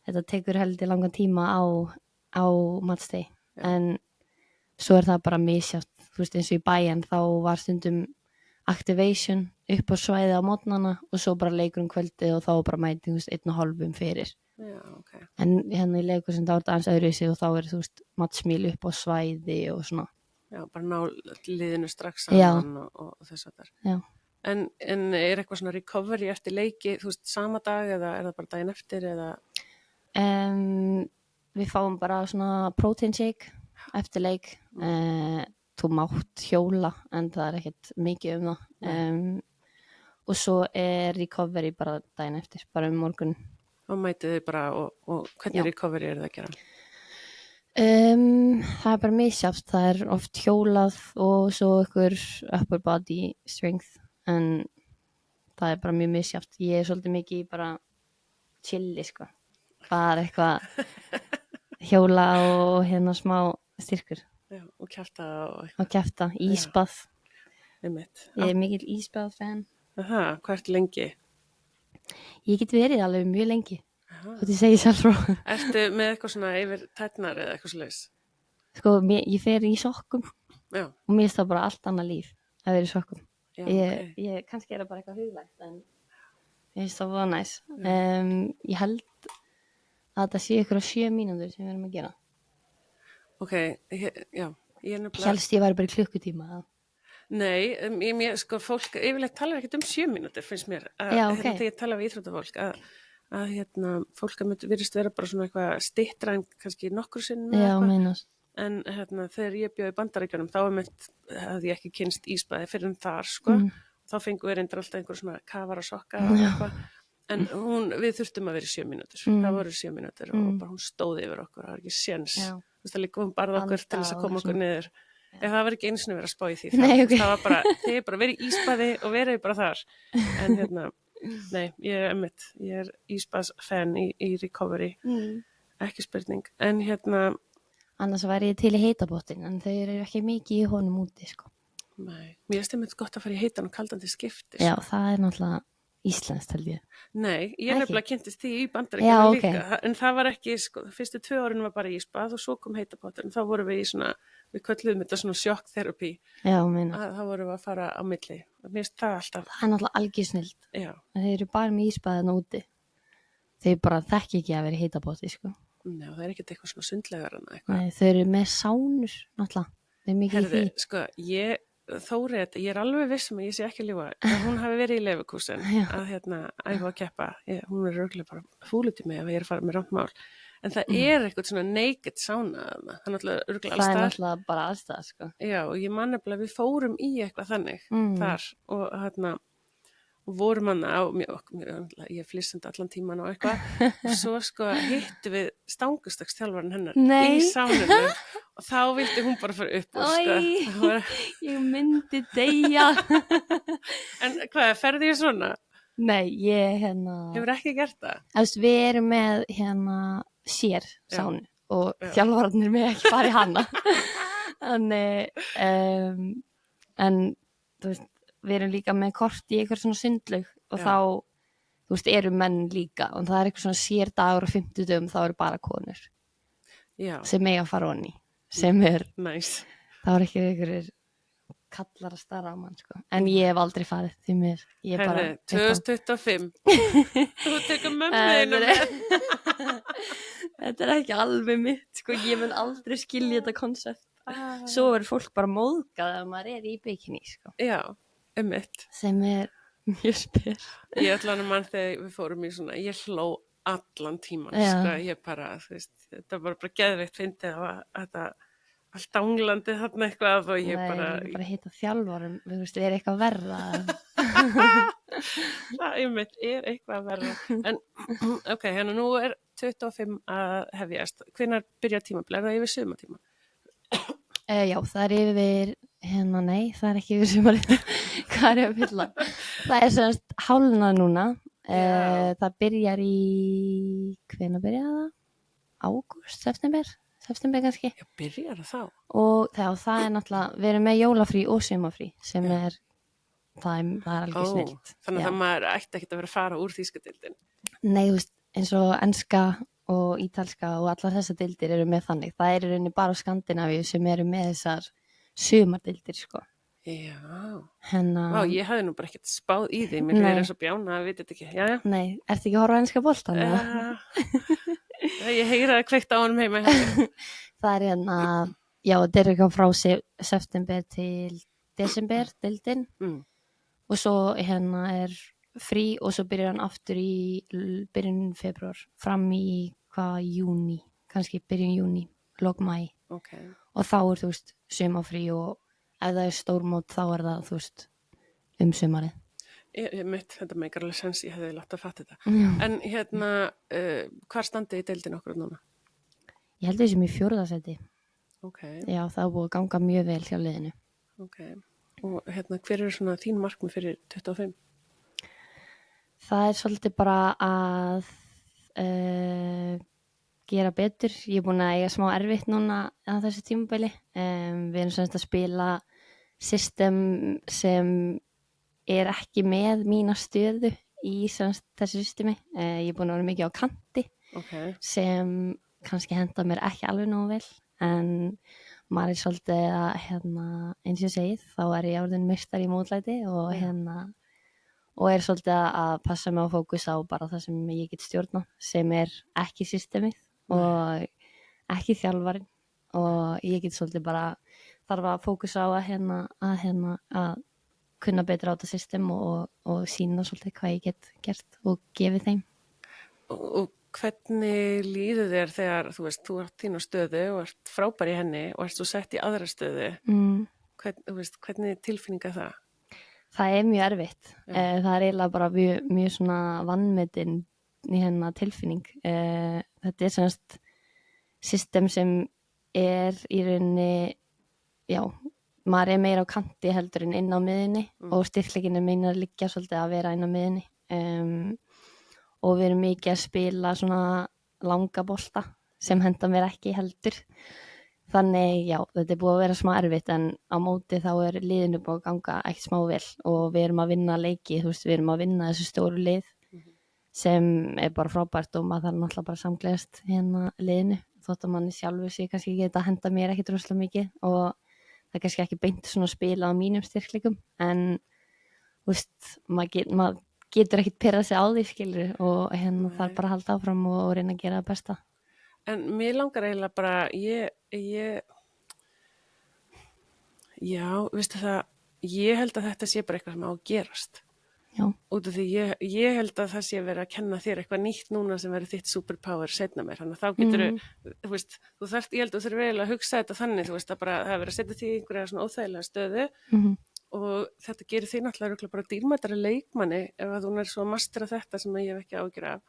þetta tekur heldur langan tíma á matchday. En svo er það bara misjátt, þú veist, eins og í bæinn þá var stundum activation upp á svæði á mótnana og svo bara leikur kvöldið og þá bara mæti, þú veist, 1,5 fyrir. Já, ok. En hérna í leikur sem þá er þetta aðeins öðruvísi og þá er, þú veist, matchmeal upp á svæði og svona. Já, bara ná liðinu strax saman og þess að þar. Já. En er eitthvað svona recovery eftir leiki, þú veist, sama dag eða er það bara daginn eftir eða? Við fáum bara svona protein shake eftir leik. Þú mátt hjóla en það er ekkert mikið það. Og svo er recovery bara daginn eftir, bara morgun. Og mætið þið bara og hvernig recovery er það að gera? Það er bara misjafnt, það er oft hjólað og svo ykkur upper body strength en það er bara mjög misjafnt. Ég er svolítið mikið bara chilli, sko. Það er eitthvað hjóla og hérna smá styrkur. Já, og kjafta og kjafta, ísbað. Ég er mikill ísbað fan. Hvað ertu lengi? Ég get verið alveg mjög lengi. Þú segir sjálf frá. Ertu með eitthvað svona yfir tætnar eða eitthvað svoleiðis? Sko, ég fer í sokkum. Já. Og mér finnst það bara allt annað líf að vera í sokkum. Já, ég kannski er það bara eitthvað huglægt en ég finnst það var næs. Ég held að þetta sé ykkur á 7 mínútur sem við erum að gera. Ok, já. Helst ég væri bara í klukkutíma. Nei, sko, fólk yfirleitt talar ekkert 7 mínútur, finnst mér. Já, ok. Þegar ég tala við íþróttafólk að fólk virðist vera bara svona eitthvað styttra en kannski nokkur sinnum. Já, meinast. En þegar ég bjó í Bandaríkjunum þá hafði ég ekki kynst ísbaði fyrir þar, sko. Þá fengum við reyndar alltaf einhver svona kafara sokka og eitthvað. En við þurftum að vera í 7 mínútur. Það voru 7 mínútur og bara hún stóði yfir okkur, það var ekki séns. Þú veist, það líka barði okkur til þess að koma okkur niður. Það var ekki einu sinni verið að spá í því. Það var bara, þið bara verið í ísbaði og verið bara þar. En nei, ég er ísbaðsfan í recovery. Ekki spurning. En annars væri ég til í heitabottin, en þau eru ekki mikið í honum úti, sko. Nei, mér finnst einmitt gott að fara í heitan og kaldandi skipti. Já, það er náttúrulega íslenskt, held ég. Nei, ég nefnilega kynntist því í Bandaríkjunum líka, en það var ekki, sko, fyrstu 2 árin var bara ísbað og svo kom heitapottur, en þá vorum við í svona, við kölluðum þetta svona sjokktherapí. Já, meina. Þá vorum við að fara á milli. Mér finnst það alltaf. Það er náttúrulega algjör snilt. Já. En þeir eru bara með ísbaðin úti. Þeir bara þekki ekki að vera í heitapotti, sko. Nei, það er ekkert eitthvað svona sundlegar en eitthvað. Nei, þau eru með sánur, náttúrulega. Þau er mikið í því. Sko, Þórið, ég er alveg vissum að ég sé ekki að ljúga að hún hafi verið í Leverkusen að æfa að keppa. Hún er örugglega bara fúlut í mig ef ég er að fara með rangt mál. En það er eitthvað svona naked sauna þarna. Það er náttúrulega bara allstað, sko. Já, og ég man nefnilega við fórum í eitthvað þannig þar og vorum hann ég flissandi allan tíman á eitthvað og svo sko hittu við stangustökksþjálfarinn hennar í sánunum og þá vildi hún bara fara upp og sko. Ég myndi deyja. En hvað, ferði ég svona? Nei, ég Hefur ekki gert það? Við erum með sér sánu og þjálfararnir með ekki fara í hana. En þú veist við erum líka með kort í eitthvað svona sundlaug og þá, þú veist, eru menn líka og það er eitthvað svona sér dagur á 50 dögum, þá eru bara konur sem eiga að fara honni sem nice. Það var ekki einhverjir kallar að starra á mann, sko. En ég hef aldrei farið því mér. 2025 þú tekur mömmuðina með. Þetta er ekki alveg mitt, sko. Ég mun aldrei skilja þetta konsept. Svo er fólk bara móðgað ef maður er í bikini, sko. Já, sem er mjög spyr. Ég ætlaði mann þegar við fórum í svona, ég hló allan tíman, sko, ég bara, þú veist, þetta var bara geðveikt fyndið að allt danglandi þarna eitthvað og ég Nei, bara... líka bara hitta þjálfarum, þú veist, er eitthvað verra. Það einmitt er eitthvað verra. En ok, hérna nú er 25 að hefjast. Hvenær byrjar tímabil? Er það yfir sumatíma? Já, það er yfir, nei, það er ekki yfir sumarið. Hvað er ég að fylla? Það er semst hálfnað núna. Það byrjar hvenær byrjar það? Ágúst, september kannski. Já, byrjar það þá? Og það er náttúrulega, við erum með jólafrí og sumarfrí sem er, það er alveg snilt. Þannig að maður ætti ekkert að vera að fara úr þýskadeildin. Nei, þú veist, eins og enska og ítalska og allar þessar deildir eru með þannig. Það er í rauninni bara á Skandinavíu sem eru með þessar sumardeildir, sko. Já. Vá, ég hafði nú bara ekkert spáð í því. Mér er eins og bjána að vita þetta ekki. Jæja. Nei, ertu ekki að horfa á enska boltan? Ég heyra að kveikt á honum heima. Það er já, þetta er eitthvað frá september til desember, deildin. Og svo er frí og svo byrjar hann aftur í byrjun februar, fram í júní, kannski byrjun júní, lok mæ. Okay. Og þá er, þú veist, sumarfrí og ef það er stórmót þá er það, þú veist, sumarið. Þetta meikar alveg sens, ég hefði látt að fatta þetta. Já. En hvar standið í deildin okkur núna? Ég held þessum í 4. sæti. Okay. Já, það er búið að ganga mjög vel hjá liðinu. Okay. Og hver eru svona þín markmið fyrir 25? Það er svolítið bara að gera betur. Ég er búin að eiga smá erfitt núna á þessu tímabili. Við erum semst að spila system sem er ekki með mína stöðu í þessu systemi. Ég er búin að vera mikið á kanti sem kannski henda mér ekki alveg nógu vel. En maður er svolítið að, eins og ég segið, þá er ég orðin meistari í mótlæti og og er svolítið að passa mig á fókus á bara það sem ég get stjórna, sem er ekki systemið og ekki þjálfarinn og ég get svolítið bara þarf að fókusa á að kunna betra á þetta system og sína svolítið hvað ég get gert og gefið þeim. Og hvernig líður þér þegar þú veist, þú ert þín á stöðu og ert frábær í henni og ert svo sett í aðra stöðu? Hvernig tilfinninga það? Það er mjög erfitt. Það er eiginlega bara mjög svona vanmetin í tilfinning. Þetta er semst system sem er í rauninni, já, maður er meira á kanti heldur en inn á miðinni og styrkleikinn er meina að liggja svolítið að vera inn á miðinni. Og við erum mikið að spila svona langa bolta sem henda mér ekki heldur. Þannig, já, þetta er búið að vera smá erfitt en á móti þá er liðinu búið að ganga ekkert smá vel og við erum að vinna leiki, þú veist, við erum að vinna þessu stóru lið sem er bara frábært og maður þarf náttúrulega bara að samgleðast liðinu þótt að manni sjálfur sé kannski geta að henda mér ekkert rosalega mikið og það er kannski ekki beint svona að spila á mínum styrkleikum en, þú veist, maður getur ekkert pirrað sig á því, skilur og þarf bara að halda áfram og reyna að gera það besta. En mér langar eiginlega bara, já, veistu það, ég held að þetta sé bara eitthvað sem á að gerast. Já. Út af því ég held að það sé verið að kenna þér eitthvað nýtt núna sem verið þitt superpower seinna meir. Þannig að þá getur þú veist, ég held að þú þurfir eiginlega að hugsa þetta þannig, þú veist, að bara það er verið að setja því einhverja svona óþægilega stöðu og þetta gerir því náttúrulega bara dýrmætari leikmanni ef að hún er svo að mastera þetta sem ég hef ekki ágjur af.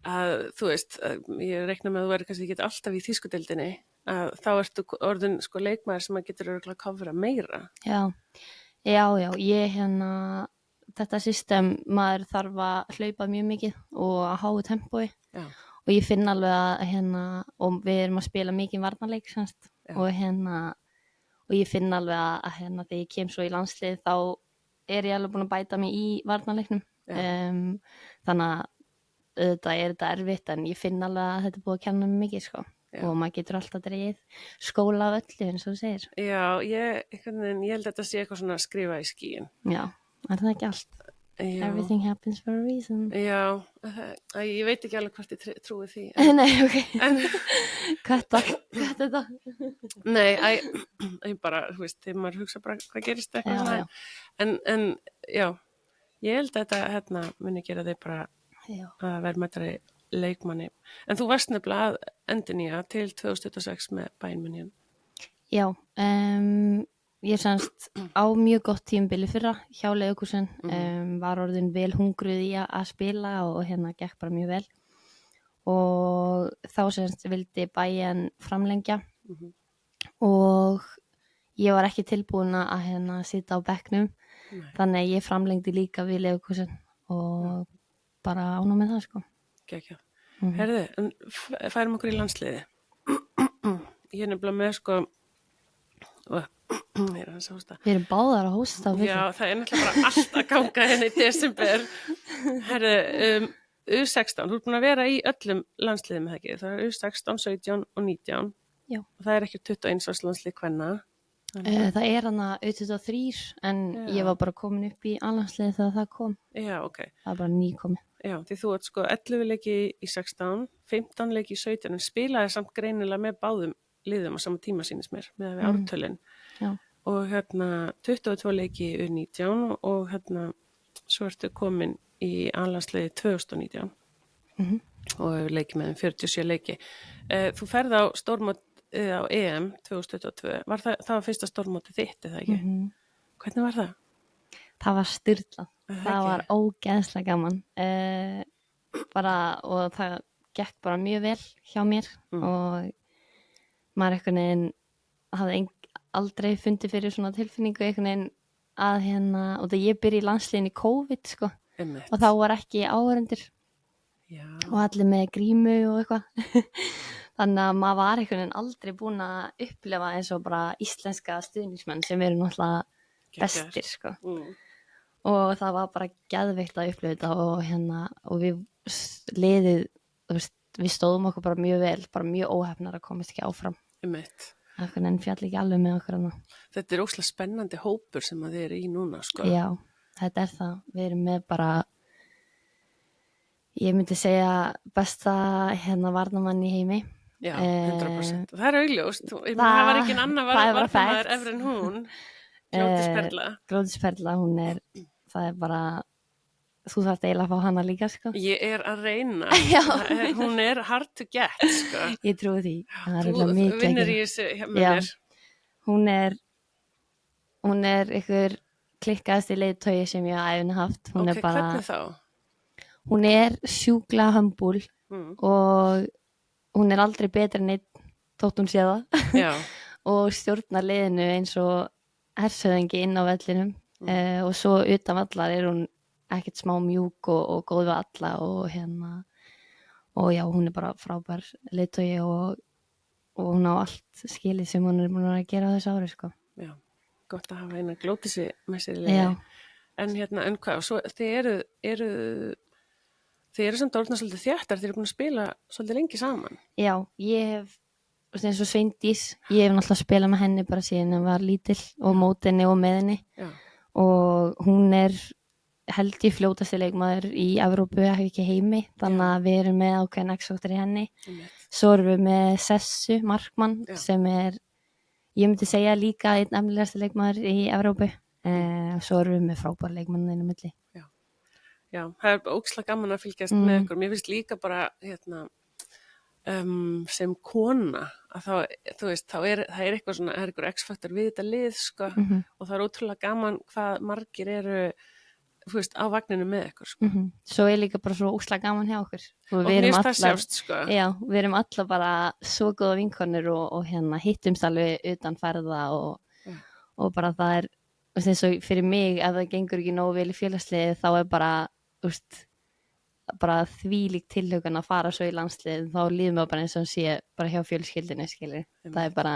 Að þú veist, ég reikna með að þú verður kannski ekki alltaf í þýskudeildinni að þá ertu orðin sko leikmaður sem að getur örugglega að kofra meira. Já, ég þetta system, maður þarf að hlaupa mjög mikið og að háu tempói og ég finn alveg að og við erum að spila mikið varnarleik semst og og ég finn alveg að þegar ég kem svo í landslið þá er ég alveg búin að bæta mig í varnarleiknum þannig að auðvitað er þetta erfitt en ég finn alveg að þetta er búið að kenna mig mikið sko og maður getur alltaf dreigið skóla af öllu eins og þú segir. Já, ég held að þetta sé eitthvað svona að skrifa í skíin. Já, er það ekki allt? Já. Everything happens for a reason. Já, ég veit ekki alveg hvort ég trúi því. Nei, ok. Hvað þetta? Nei, ég bara, þú veist, þegar maður hugsa bara hvað gerist eitthvað svona. En já, ég held að þetta muni gera þig bara að verðmættari leikmanni. En þú varst nefnilega að endurnýja til 2026 með Bayern München. Já, ég semst á mjög gott tímabili fyrra hjá Leverkusen, var orðin vel hungruð í að spila og hérna gekk bara mjög vel og þá semst vildi Bayern framlengja og ég var ekki tilbúin að hérna sitja á bekknum, þannig að ég framlengdi líka við Leverkusen og bara ánum með það sko. Gekja. Herðu, en færum okkur í landsliði. Ég er nefnilega með sko Við erum báðar að hósta. Já, það er náttúrulega bara allt að ganga henni í desember. Herðu, U16, þú ert búin að vera í öllum landsliðum með ekki. Það er U16, 17 og 19. Já. Og það er ekki 21 árs landslið kvenna. Það er hana U23 en ég var bara komin upp í allandsliði þegar það kom. Já, ok. Það er bara nýkomið. Já, því þú ert sko 11 leiki í 16, 15 leiki í 17 en spilaði samt greinilega með báðum liðum á sama tíma sýnist mér með við ártölin. Já. Og hérna 22 leiki í U19 og hérna svo ertu komin í allandsliði 2019 og hefur leikið með 47 leiki. Þú ferð á stórmót á EM 2022. Það var fyrsta stórmótið þitt, eða ekki? Hvernig var það? Það var styrlað. Það var ógeðslega gaman. Og það gekk bara mjög vel hjá mér og maður einhvern veginn hafði aldrei fundið fyrir svona tilfinningu einhvern veginn að hérna, og það ég byrja í landsliðin í COVID sko. Og þá var ekki áhörendur og allir með grímu og eitthvað. Þannig að maður var einhvern veginn aldrei búin að upplifa eins og bara íslenska stuðningsmenn sem eru náttúrulega bestir sko. Og það var bara geðveikt að upplifa þetta og hérna, og við liðið, við stóðum okkur bara mjög vel, bara mjög óhefnar að komast ekki áfram. En fjall ekki alveg með okkur hana. Þetta er óslega spennandi hópur sem að þið eru í núna sko. Já, þetta er það. Við erum með bara, ég myndi segja besta hérna varnarmann í heimi. Já, 100%. Það er augljóst. Það var ekki annar varnarmaður efri en hún. Glódís Perla, hún er, það er bara, þú þarft eiginlega að fá hana líka sko. Ég er að reyna. Hún er hard to get sko. Ég trúi því. Þú vinnur í þessu með mér. Hún er ykkur klikkaðasti leiðtogi sem ég á æfinu haft. Hún er bara, hvernig þá? Hún er sjúklega humble og hún er aldrei betur en einn þótt hún sé það. Og stjórnar liðinu eins og hersöðingi inn á vellinum og svo utan vallar er hún ekkert smá mjúk og góð við alla og hérna og já, hún er bara frábær leiðtogi og hún á allt skilið sem hún er búin að gera þessu ári sko. Já, gott að hafa eina Glódísi með sér í liði. En hérna, en hvað, svo þið eru samt orðna svolítið þjættar, þið eru búin að spila svolítið lengi saman. Já, ég hef eins og Sveindís, ég hef náttúrulega spilað með henni bara síðan hún var lítil og mót henni og með henni. Og hún er held ég fljótasti leikmaður í Evrópu, ekki heimi, þannig að við erum með ákveðin X-faktor í henni. Svo erum við með Sessu Markmann sem er, ég myndi segja líka einn efnilegasti leikmaður í Evrópu. Svo erum við með frábær leikmann inn á milli. Já, það er ógeðslega gaman að fylgjast með ykkur. Mér finnst líka bara hérna sem kona að þá, þú veist, það er eitthvað svona, það er eitthvað X-faktor við þetta lið sko, og það er ótrúlega gaman hvað margir eru, þú veist, á vagninu með ykkur sko. Svo er líka bara svo ógeðslega gaman hjá okkur og við erum allar, sjást, sko. Já, við erum allar bara svo góða vinkonur og hérna hittumst alveg utan ferða og bara það er, þú veist, eins og fyrir mig ef það gengur ekki nógu vel í félagsliði þá er bara, þú veist, bara þvílík tilhuggun að fara svo í landslið, þá líður maður bara eins og sé bara hjá fjölskyldinu, skilur. Það er bara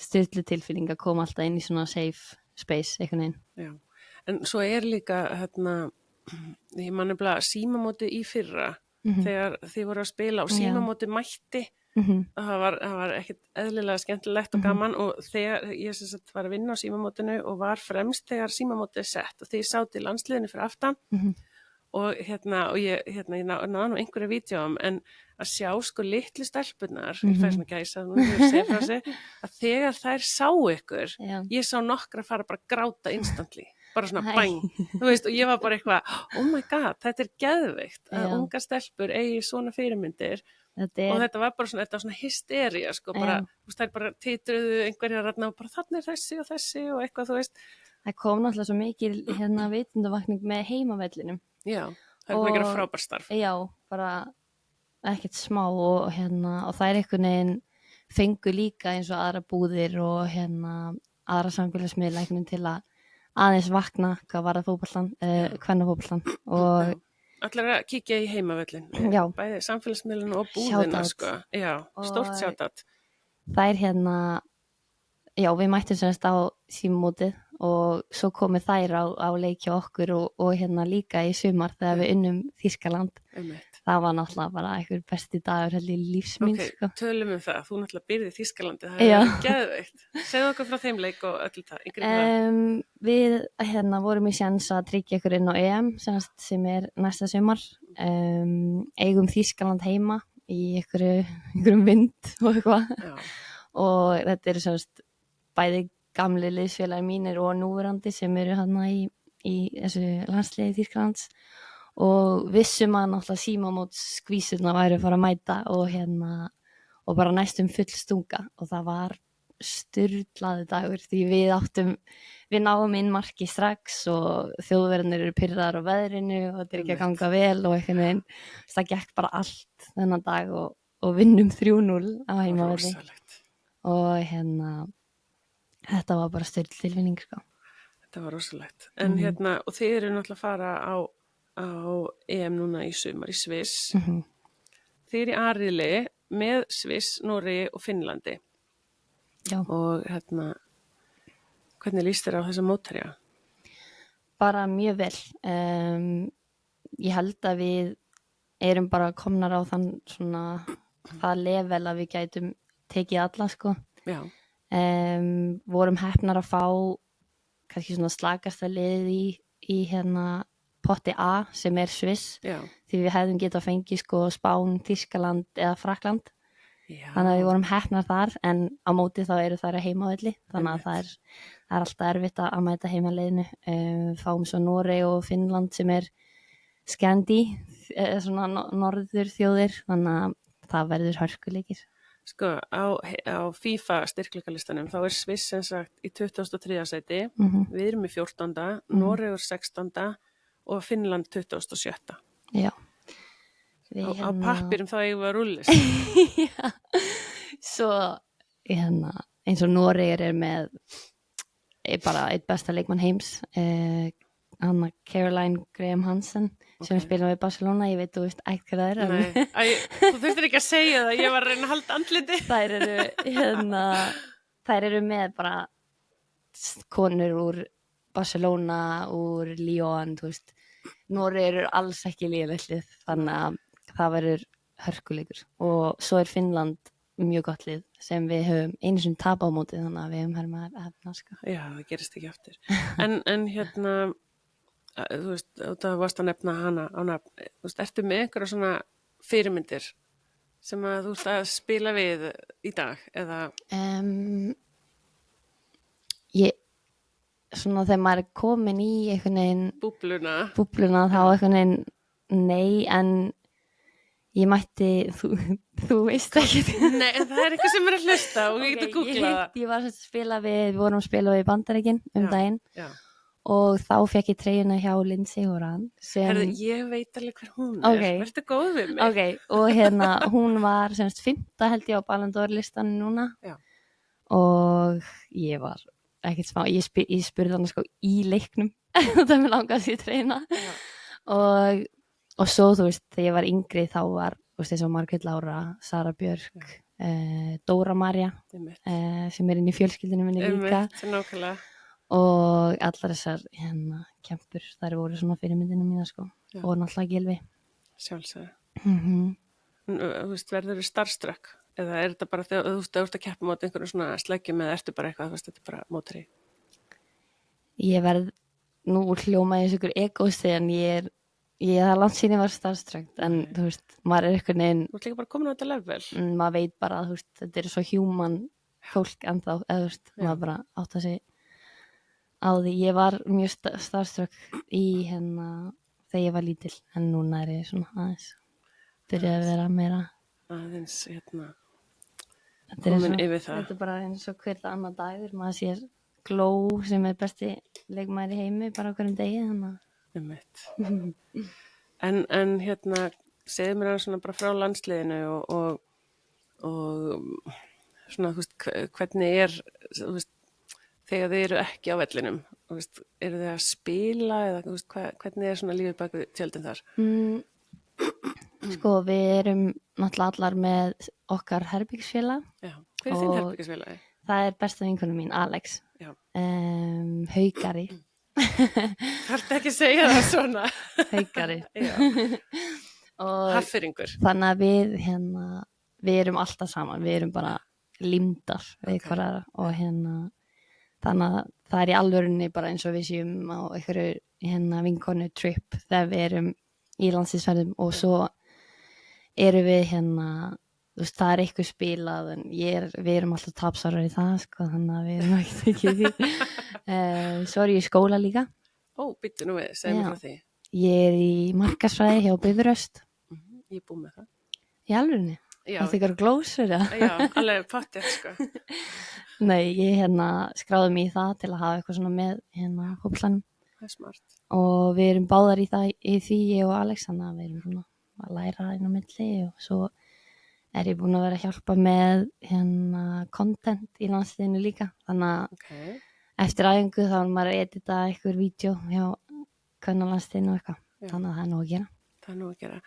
styrlu tilfinning að koma alltaf inn í svona safe space einhvern veginn. Já, en svo er líka hérna, ég man nefnilega símamótið í fyrra þegar þið voru að spila og símamótið mætti, það var ekkert eðlilega skemmtilegt og gaman og þegar ég sem sagt var að vinna á símamótinu og var fremst þegar símamótið sett og þið sátu í landsliðinu fyrir aftan og ég náði nú einhverju vídeóum en að sjá sko litlu stelpunar ég fæ svona gæsa að þegar þær sá ykkur ég sá nokkra fara bara að gráta instantly bara svona Hæ. bæn, þú veist, og ég var bara eitthvað, oh my god, þetta er geðveikt að Já. ungar stelpur eigi svona fyrirmyndir Þetta og er, þetta var bara svona hystería, sko, bara, Já. þú veist, þær bara titruðu einhverjar þarna og bara þarna er þessi og eitthvað, þú veist, það kom náttúrulega svo mikil vitundavakning með heimavellinum. já, það er búin að gera Og- frábær starf. Já, bara ekkert smá og það er einhvern veginn fengu líka eins og aðra búðir og aðra samfélagsmiðla einhvern veginn til að aðeins vakna hvað var það fótboltan, kvennafótboltan og Allir að kíkja í heimavöllin, Já. bæði samfélagsmiðlun og búðina, Shoutout. sko, já, stórt Og- sjátat. það er já, við mættum semst á símótið og svo komið þær á leik hjá okkur og líka í sumar þegar við unnum Þýskaland. Það var náttúrulega bara einhver besti dagur í lífsmín, Ok, sko. tölum það, þú náttúrulega byrðið í Þýskalandi, það Já. er geðveikt. Segðu okkur frá þeim leik og öllu það, yngri það. Við vorum í séns að tryggja ykkur inn á EM sem er næsta sumar. Eigum Þýskaland heima í einhverjum vind og eitthvað. Já, Og þetta eru semst bæði gamli liðsfélagi mínir og núverandi sem eru í þessu landsliði Þýskalands og vissum að náttúrulega símamót skvísurna væri að fara að mæta og bara næstum full stunga og það var sturlaði dagur því við náum inn marki strax og þjóðverðinir eru pyrraðar á veðrinu og þetta er ekki að ganga vel og einhvern veginn það gekk bara allt þennan dag og vinnum 3-0 á heimavelli rosalegt. og þetta var bara styrl tilvinning, sko. Þetta var rosalegt. En og þið eru náttúrulega að fara á EM núna í sumar í Sviss. Þið eru í aðriðli með Sviss, Noregi og Finnlandi. Já. Og hvernig líst þér á þessa mótherja? Bara mjög vel. Ég held að við erum bara komnar á það level að við gætum tekið alla, sko. Já. Vorum heppnar að fá kannski svona slagasta liðið í potti A sem er Sviss Já. því við hefðum getað fengið sko Spán, Þýskaland eða Frakkland Já. þannig að við vorum heppnar þar en á móti þá eru þær að heimavelli þannig að það er alltaf erfitt að mæta heimaliðinu. Fáum svo Noreg og Finnland sem er Skandi, svona norður þjóðir þannig að það verður hörkuleikir. Sko, á FIFA styrkleikalistanum þá er Sviss sem sagt í 23. sæti, við erum í 14. Noregur 16. og Finnland 27. Já. Á pappirum þá eigum við að rullist. Já. Svo eins og Noregur er með bara eitt besta leikmann heims, Caroline Graham Hansen sem spila við Barcelona, ég veit þú veist ekki hvað það er. Nei, þú þurftir ekki að segja það, ég var að reyna að halda andliti. Þær eru með bara konur úr Barcelona, úr Lyon, þú veist. Noregur eru alls ekki lýðlið, þannig að það verður hörkuleikur. Og svo er Finnland mjög gott lið sem við höfum einu sem tap á móti, þannig að við höfum herma að hefna, sko. Já, það gerist ekki aftur. En þú veist, þú varst að nefna hana á nafn, þú veist, ertu með einhverja svona fyrirmyndir sem að þú ert að spila við í dag, eða? Svona þegar maður er komin í einhvern veginn búbluna þá einhvern veginn, nei, en ég mætti, þú veist ekki. Nei, en það er eitthvað sem er að hlusta og ég get að googla það. Ég var að spila við vorum í Bandaríkin daginn. Já. Og þá fekk ég treyjuna hjá Lindsey Horan. Herðu, ég veit alveg hver hún er. Vertu góð við mig. Ok, og hún var semst 5. held ég á Ballon d'Or listanum núna. Já. Og ég var ekkert smá, ég spurði hana sko í leiknum það með langaði sér treyjuna. Og svo þú veist, þegar ég var yngri þá var, þú veist, eins og Margrét Lára, Sara Björk, Dóra María, sem er inn í fjölskyldinu minni líka. Nákvæmlega. Og allar þessar kempur, þær voru svona fyrirmyndinu mína, sko. Já. Og náttúrulega Gylfi. Sjálfsögðu. Þú veist, verður þú starstruck? Eða er þetta bara þegar þú ert að keppa mót einhverjum svona sleggjum eða ertu bara eitthvað, þú veist, þetta er bara mótari? Ég verð nú hljóma í þessu ykkur egósti en ég það langt síðan ég var starstruck en þú veist, maður er einhvern veginn. Þú ert líka bara komin á þetta level. Maður veit bara, þú veist, þetta er svo human fólk ennþá, eða þú veist, maður bara átt að segja á því. Ég var mjög starstruck í hérna þegar ég var lítil, en núna er ég svona aðeins byrjaði að vera meira aðeins þetta er, komin eins og, yfir það. þetta er bara eins og hvert annar dagur, maður sér Gló sem er besti leikmaður í heimi bara á hverjum degi, En hérna, segðu mér hann svona bara frá landsliðinu og svona, þú veist, hvernig þú veist, þegar þið eru ekki á vellinum, þú veist, eru þið að spila eða þú veist, hvernig er svona lífið bak við tjöldin þar? Sko, við erum náttúrulega allar með okkar herbergisfélag. Já, hver er þinn herbergisfélagi? Það er besta vinkona mín, Alex. Já. Haukari. Þarftu ekki að segja það svona? Haukari. Haffyringur. Þannig að við erum alltaf saman, við erum bara límdar við hverja og þannig að það er í alvörunni bara eins og við séum á einhverju vinkonu trip þegar við erum í landsliðsferðum og svo erum við þú veist, það er eitthvað spilað en við erum alltaf tapsárar í það sko, þannig að við erum ekki því. Svo er ég í skóla líka. Býttu nú við, segðu mér frá því. Ég er í markaðsfræði hjá Bifröst. Ég er búin með það. Í alvörunni? Já. Það þykir glósur, Já, alveg pottið, sko. Nei, ég skráði mig í það til að hafa eitthvað svona með hóplanum. Það er smart. Og við erum báðar í því, ég og Alex, þannig að við erum svona að læra inn á milli og svo er ég búin að vera að hjálpa með content í landsliðinu líka, þannig að eftir æfingu þá er maður að edita eitthvað vídeo hjá kvennalandsliðinu og eitthvað, þannig að það er nóg að gera. Það er nóg að gera.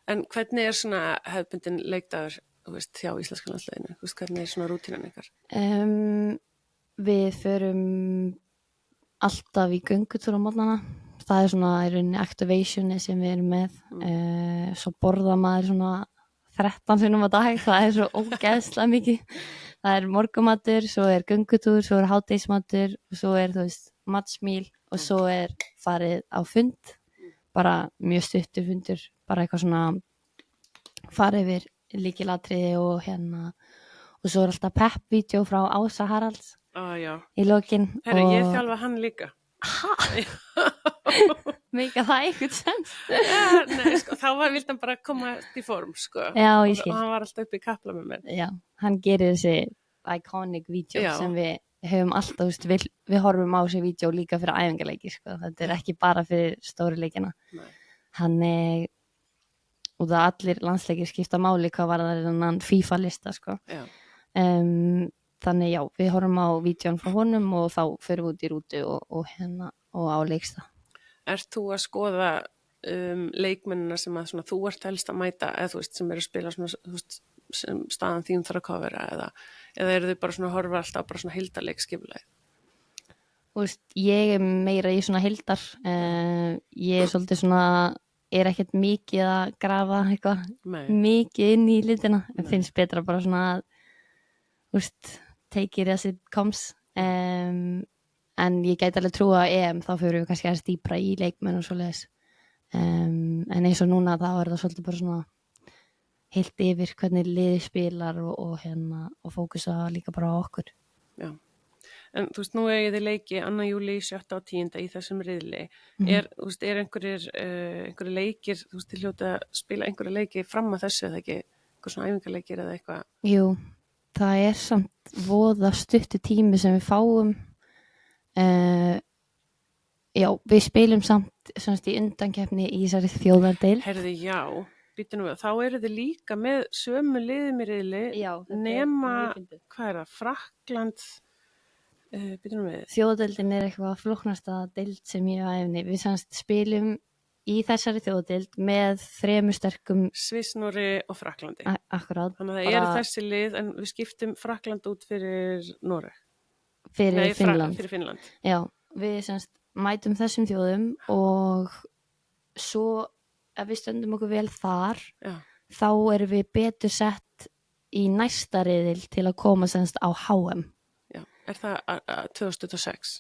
En hvernig er svona hefðbundin leikdagur, þú veist, hjá íslenska landsliðinu? Þú veist, hvernig er svona rútínan ykkar? Við förum alltaf í göngutúr á morgnana. Það er svona í rauninni activationi sem við erum með. Svo borða maður svona 13 sinnum á dag, það er svo ógeðslega mikið. Það er morgumatur, svo er göngutúr, svo er hádegismatur og svo er, þú veist, matsmíl og svo er farið á fund, bara mjög stuttur fundur, bara eitthvað svona farið yfir lykilatriði og og svo er alltaf pep-vídeó frá Ása Haralds í lokin. Herri, ég þjálfa hann líka. Meika það eitthvað sens? Nei, sko, þá vildi hann bara koma í form, sko. Já, ég skil. Og hann var alltaf upp í kapla með mér. Já, hann gerir þessi iconic vídeo sem við höfum alltaf, við horfum á þessi vídeo líka fyrir æfingarleiki, sko. Þetta er ekki bara fyrir stóri leikina. Nei. Og það allir landsleikir skipta máli hvað var það innan FIFA-lista, sko. Já. Þannig já, við horfum á vídeón frá honum og þá förum við út í rútu og á leikstað. Ert þú að skoða leikmennina sem að þú ert helst að mæta eða þú veist sem eru að spila svona, þú veist, sem staðan þín þarf að kofera eða eru þau bara svona að horfa alltaf bara svona heildarleikskipulag? Þú veist, ég er meira í svona heildar. Ég er svolítið svona, er ekkert mikið að grafa eitthvað mikið inn í litina. En finnst betra bara svona að, þú veist, take it as it comes. En ég gæti alveg trúa að þá fyrir við kannski aðeins dýpra í leikmenn og svoleiðis. En eins og núna þá er það svolítið bara svona heilt yfir hvernig liðið spilar og fókusa líka bara á okkur. Já. En þú veist, nú eigið þið leiki 2. júlí, 7. og 10. í þessum riðli. Þú veist, er einhverjir leikir, þú veist, þið hljóta að spila einhverja leiki fram að þessu eða ekki, einhver svona æfingarleikir eða eitthvað? Jú, það er samt voða stuttu tími sem við fáum. Já, við spilum samt í undankeppni í þessari þjóðardeild. Herði, já, býttu nú við, þá eru þið líka með sömu liðum í riðli nema, hvað er það, Frakkland, býttu nú við. Þjóðardeildin er eitthvað flóknasta deild sem ég á efni. Við samt spilum í þessari þjóðardeild með 3 sterkum Sviss, Noregi og Frakklandi. Akkurát. Þannig að það eru þessi lið en við skiptum Frakkland út fyrir Noreg. Fyrir Finnland. Fyrir Finnland. Já, við semst mætum þessum þjóðum og svo ef við stöndum okkur vel þar, þá erum við betur sett í næsta riðil til að koma semst á HM. Já, er það 2026?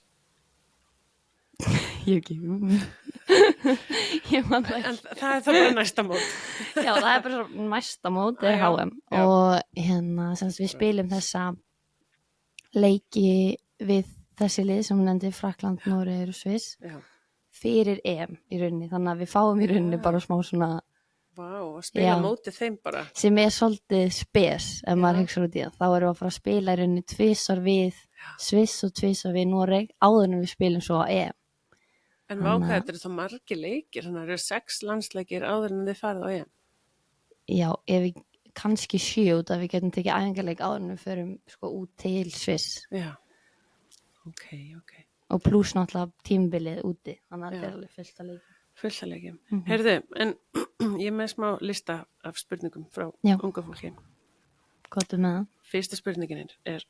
Ég ekki. Ég man það ekki. En það er það bara næsta mót. Já, það er bara næsta mót er HM og semst við spilum þessa leiki við þessi lið sem hún nefndi, Frakkland, Noregur og Sviss, Já. fyrir EM í rauninni, þannig að við fáum í rauninni bara smá svona, Vá, að spila Já. mótið þeim bara. sem er svolítið spes ef maður hugsar út í það. Þá erum við að fara að spila í rauninni tvisar við Sviss og tvisar við Noreg áður en við spilum svo á EM. En vákað, þetta eru þá margir leikir, þannig að það eru 6 landsleikir áður en þið farið á EM. Já, ef við kannski 7 út að við getum tekið æfingarleik áður en við förum sko út til Sviss Já, ok. og pluss náttúrulega tímabilið úti, þannig að Já. þetta er alveg fullt að leika. Fullt að leikjum. Heyrðu, en ég er með smá lista af spurningum frá Já. unga fólki. Kottu með það. Fyrsta spurningin er,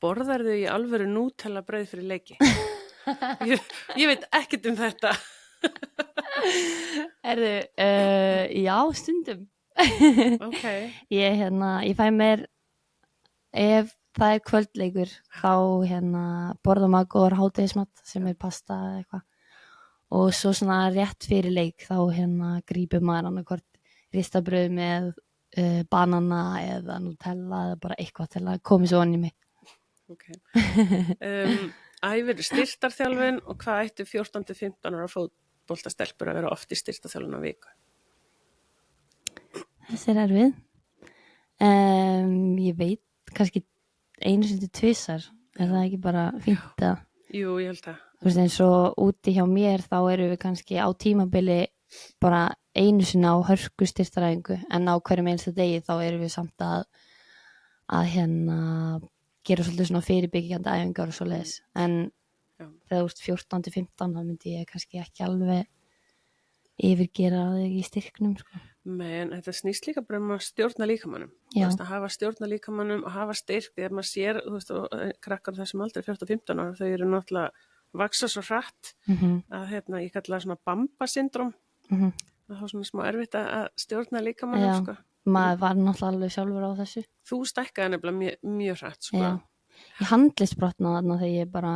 borðarðu í alvöru Nutella brauð fyrir leiki? ég veit ekkert um þetta. Já, stundum. Ok. Ég fæ mér, ef það er kvöldleikur, þá borða maður góðar hádegismat sem er pasta eða eitthvað. Og svo svona rétt fyrir leik, þá grípur maður annarkvort ristabrauð með banana eða Nutella eða bara eitthvað til að koma svo onni mig. Ok. Æfir styrktarþjálfun og hvað ættu 14-15 ára fótboltastelpur að vera oft í styrktarþjálfun á viku? Þessi er erfið. Ég veit kannski 1-2, er það ekki bara fínt að... Jú, ég held það. Þú veist, eins og úti hjá mér þá erum við kannski á tímabili bara 1 sinni á hörku styrktaræfingu, en á hverjum einsta degi þá erum við samt að gera svolítið svona fyrirbyggjandi æfingar og svoleiðis. En Já. þegar þú veist 14-15 þá myndi ég kannski ekki alveg yfirgera þig í styrknum, sko. Men þetta snýst líka bara að stjórna líkamannum. Já. Þú veist, að hafa stjórna líkamannum og hafa styrk, þegar maður sér, þú veist, og krakkar þessum aldrei 14-15 ára, þau eru náttúrulega vaksa svo hratt að ég kalla það svona bamba-syndrom, að þá svona smá erfitt að stjórna líkamannum, Já. sko. Maður var náttúrulega alveg sjálfur á þessu. Þú stækkaði nefnilega mjög hratt, sko. Já. Ég handlisbrotnaði þarna þegar ég bara,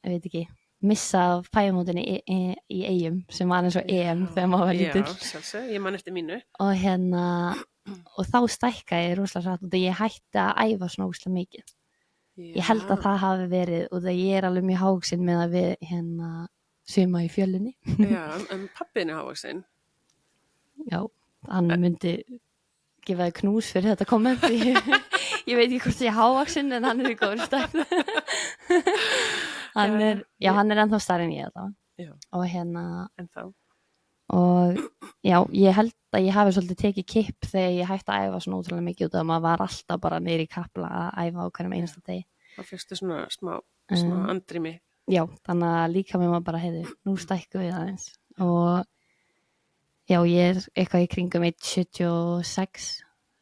ég veit ekki, missa fæðumótinni í Eyjum sem var eins og EM þegar maður var lítill. Já, sjálfsög, ég man eftir mínu. Og þá stækkaði ég rosalega hratt og ég hætti að æfa svona ógeðslega mikið. Ég held að það hafi verið og það ég er alveg mjög hávaxin með að við svima í fjölunni. Já, en pappin er hávaxin. Já, hann myndi gefa þig knús fyrir þetta komment. Ég veit ekki hvort ég er hávaxin en hann er í góður stærð. Hann er ennþá stærri en ég þá. Já. Og En þá? og já, ég held að ég hafi svolítið tekið kipp þegar ég hætti að æfa svona ótrúlega mikið út af að maður var alltaf bara niður í kapla að æfa á hverjum einasta degi. Þá fyrstu svona smá andrými. Já, þannig að líka með maður bara nú stækkum við aðeins og já, ég er eitthvað í kringum 1,76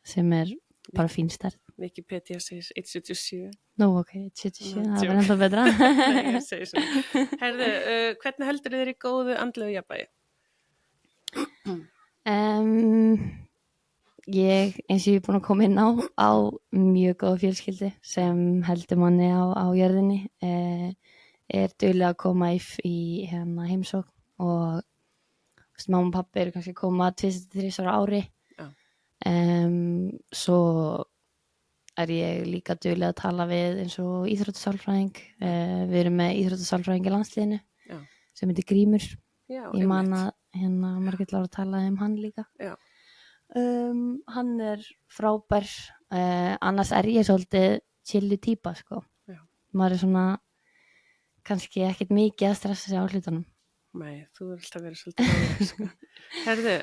sem er bara fín stærð. Wikipedia segir 1,77. Nú, ok, 1,77, það er ennþá betra. Nei, ég segi svona. Herðu, hvernig heldur þið í góðu andlegu jafnvægi? Ég, eins og ég er búin að koma inn á mjög góða fjölskyldu sem heldur manni á jörðinni, er duglega að koma í heimsókn og mamma og pappi eru kannski að koma 2-3 ára ári. Já. Svo er ég líka duglega að tala við eins og íþróttasálfræðing. Við erum með íþróttasálfræðing í landsliðinu. Já. Sem heitir Grímur. Já, ég man að Margrét Lára talaði hann líka. Já. Hann er frábær, annars er ég svolítið chilli típa, sko. Já. Maður er svona kannski ekkert mikið að stressa sig á hlutunum. Nei, þú er alltaf verið svolítið róleg, sko. Herðu,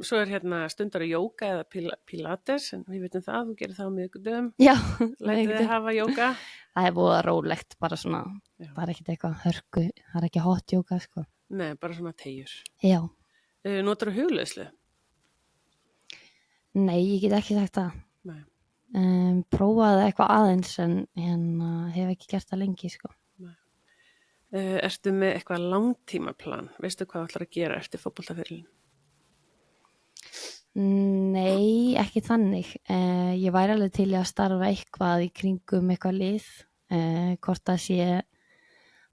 svo er stundar í jóga eða pilates, en við veitum það, þú gerir það á miðvikudögum. Já. Lætið þið hafa jóga? Það er búið rólegt, bara svona, Já. það er ekkert eitthvað hörku, það er ekki hot jóga, sko. Nei, bara svona teyjur. Já. Notar þú hugleiðslu? Nei, ég get ekki sagt það. Nei. Prófaði eitthvað aðeins en hef ekki gert það lengi, sko. Ertu með eitthvað langtímaplan? Veistu hvað þú ætlar að gera eftir fótboltaferilin? Nei, ekki þannig. Ég væri alveg til í að starfa eitthvað í kringum eitthvað lið, hvort það sé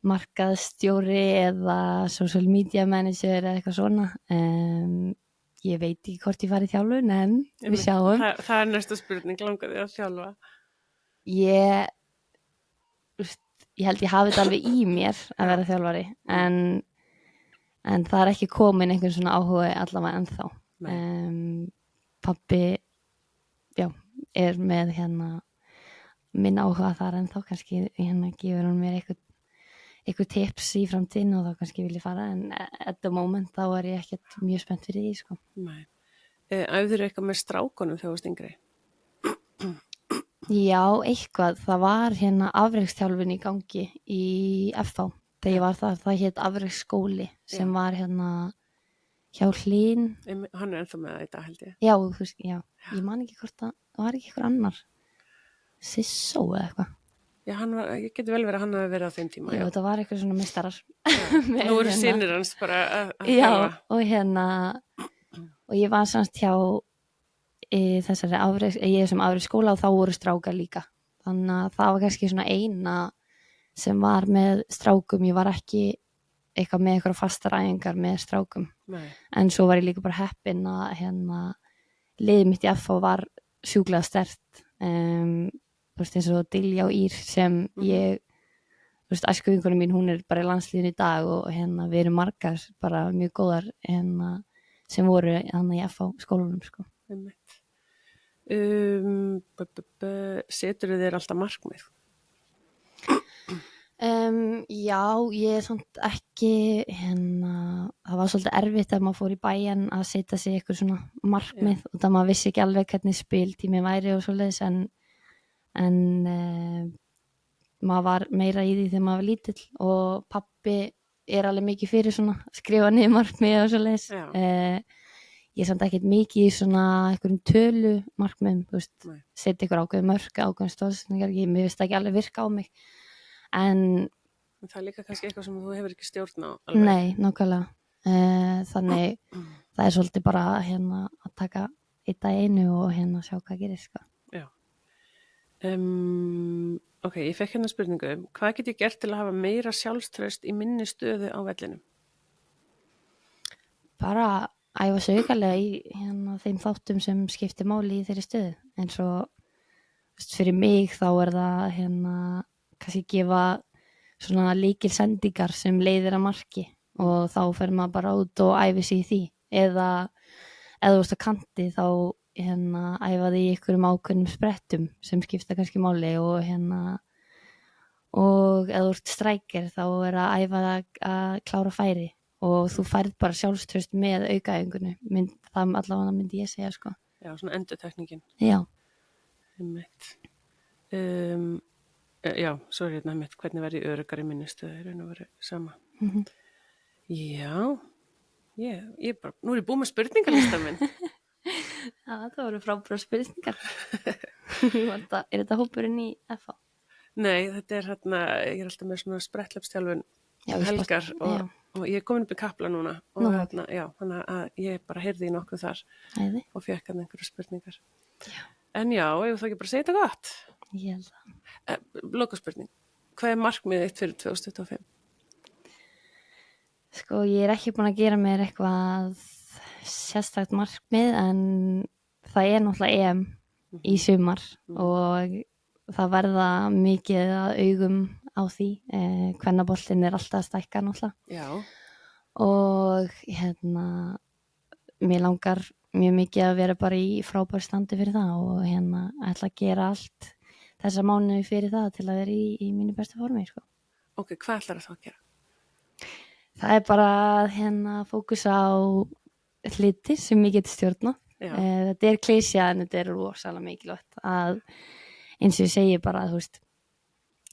markaðsstjóri eða social media manager eða eitthvað svona. Ég veit ekki hvort ég fari í þjálfun, en við sjáum. Það er næsta spurning, langar þig að þjálfa? ég held ég hafi þetta alveg í mér að vera þjálfari en það ekki komin einhvern svona áhuga allavega ennþá. Pabbi er með minn áhuga þar ennþá, kannski gefur hann mér eitthvað tips í framtíðinu og þá kannski vil ég fara, en at the moment þá ég ekkert mjög spennt fyrir því, sko. Nei. Æfðirðu eitthvað með strákunum þegar þú varst yngri? Já, eitthvað. Það var afreksþjálfun í gangi í FH þegar ég var þar. Það hét afreksskóli sem var hjá Hlín. Hann ennþá með þetta, held ég. Já, ég man ekki hvort það var ekki eitthvað annar. Sissó eða eitthvað. Já, ég geti vel verið að hann hafi verið á þeim tíma. Já, þetta var eitthvað svona meistarar. Nú eru synir hans bara að þjálfa. Já, og ég var semst hjá ég sem afreksskóla og þá voru strákar líka. Þannig að það var kannski svona eina sem var með strákum. Ég var ekki eitthvað með eitthvað fastar æfingar með strákum. Nei. En svo var ég líka bara heppin að liðið mitt í FH var sjúklega sterkt. Eins og Dilja og Ír sem ég, æskuvinkonum mín, hún bara í landsliðinu í dag og við erum margar bara mjög góðar sem voru í FH skólanum, sko. Seturðu þér alltaf markmið? Já, ég samt ekki það var svolítið erfitt þegar maður fór í bæinn að setja sig eitthvað svona markmið og það maður vissi ekki alveg hvernig spiltími væri og svoleiðis, en maður var meira í því þegar maður var lítill og pabbi alveg mikið fyrir svona skrifa niður markmið og svoleiðis. Ég samt ekkert mikið í svona einhverjum tölu markmiðum, setja ykkur ákveðið mörk, ákveðin stóðsendingar, mér finnst það ekki alveg virka á mig. En það líka kannski eitthvað sem þú hefur ekki stjórn á alveg. Nei, nákvæmlega. Þannig það svolítið bara að taka eitt að einu og sjá hvað gerist, sko. Já. Ok, ég fekk spurningu. Hvað get ég gert til að hafa meira sjálfstraust í minni stöðu á vellinum? Bara æfa sig aukalega í þeim þáttum sem skiptir máli í þeirri stöðu. Eins og fyrir mig þá það kannski gefa svona lykilsendingar sem leiðir að marki og þá fer maður bara út og æfi sig í því. Eða þú veist að kanti þá æfaði í einhverjum ákveðnum sprettum sem skipta kannski máli og ef þú ert strækir þá að æfa að klára færi og þú færð bara sjálfstraust með aukaæfingunni, það allavega myndi ég segja, sko. Já, svona endurtekningin. Já. Já, svo hvernig verði öruggar í minni stöðu, raun og veru sama. Já, nú ég búið með spurningalista minn. Já, það voru frábærar spurningar. Þetta hópurinn í FH? Nei, þetta ég alltaf með svona sprettlaupsþjálfun helgar og ég komin upp í Kapla núna og þannig að ég bara heyrði í nokkuð þar og fekk einhverju spurningar. Já. En já, ég þá ekki bara segja þetta gott. Ég held það. Lokaspurning, hvað markmiðið þitt fyrir 2025? Sko, ég ekki búin að gera mér eitthvað sérstakt markmið en það náttúrulega EM í sumar og það verða mikið að augum á því. Kvennaboltinn alltaf að stækka náttúrulega. Já. Og mér langar mjög mikið að vera bara í frábær standi fyrir það og ætla að gera allt þessa mánuði fyrir það til að vera í mínu bestu formi, sko. Ok, hvað ætlar það að gera? Það bara fókusa á hluti sem ég geti stjórna. Þetta klísja en þetta rosalega mikilvægt að eins og ég segi bara að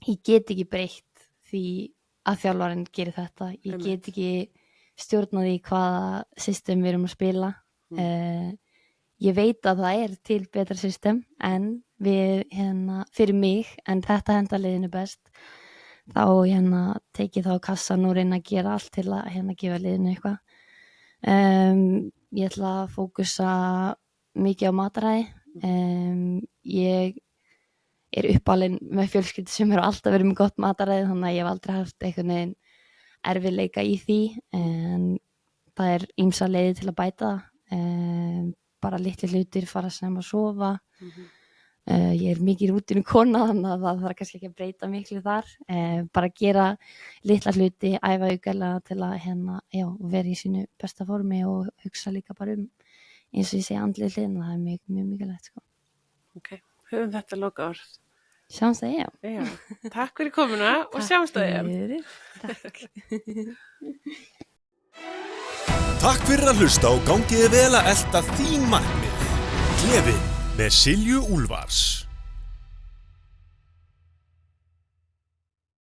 ég get ekki breytt því að þjálfarinn gerir þetta. Ég get ekki stjórna því hvaða system við erum að spila. Ég veit að það til betra system en við fyrir mig en þetta henda liðinu best. Þá tekið þá kassan og reyna að gera allt til að gefa liðinu eitthvað. Ég ætla að fókusa mikið á mataræði. Ég uppalinn með fjölskyldu sem alltaf verið með gott mataræði þannig að ég hef aldrei haft einhvern veginn erfiðleika í því en það ýmsa leiðir til að bæta það. Bara litli hlutir, fara sem að sofa. Ég mikið rútinu kona þannig að það þarf kannski ekki að breyta miklu þar. Bara gera litla hluti, æfa aukalega til að vera í sínu besta formi og hugsa líka bara eins og ég segi andlega hliðina, það mjög mikilvægt sko. Ok, höfum þetta loka orð. Sjáumst að Já, takk fyrir komuna og sjáumst að Takk. Takk fyrir að hlusta og gangiði vel að elta þín markmið. Gleðin með Silju Úlfars.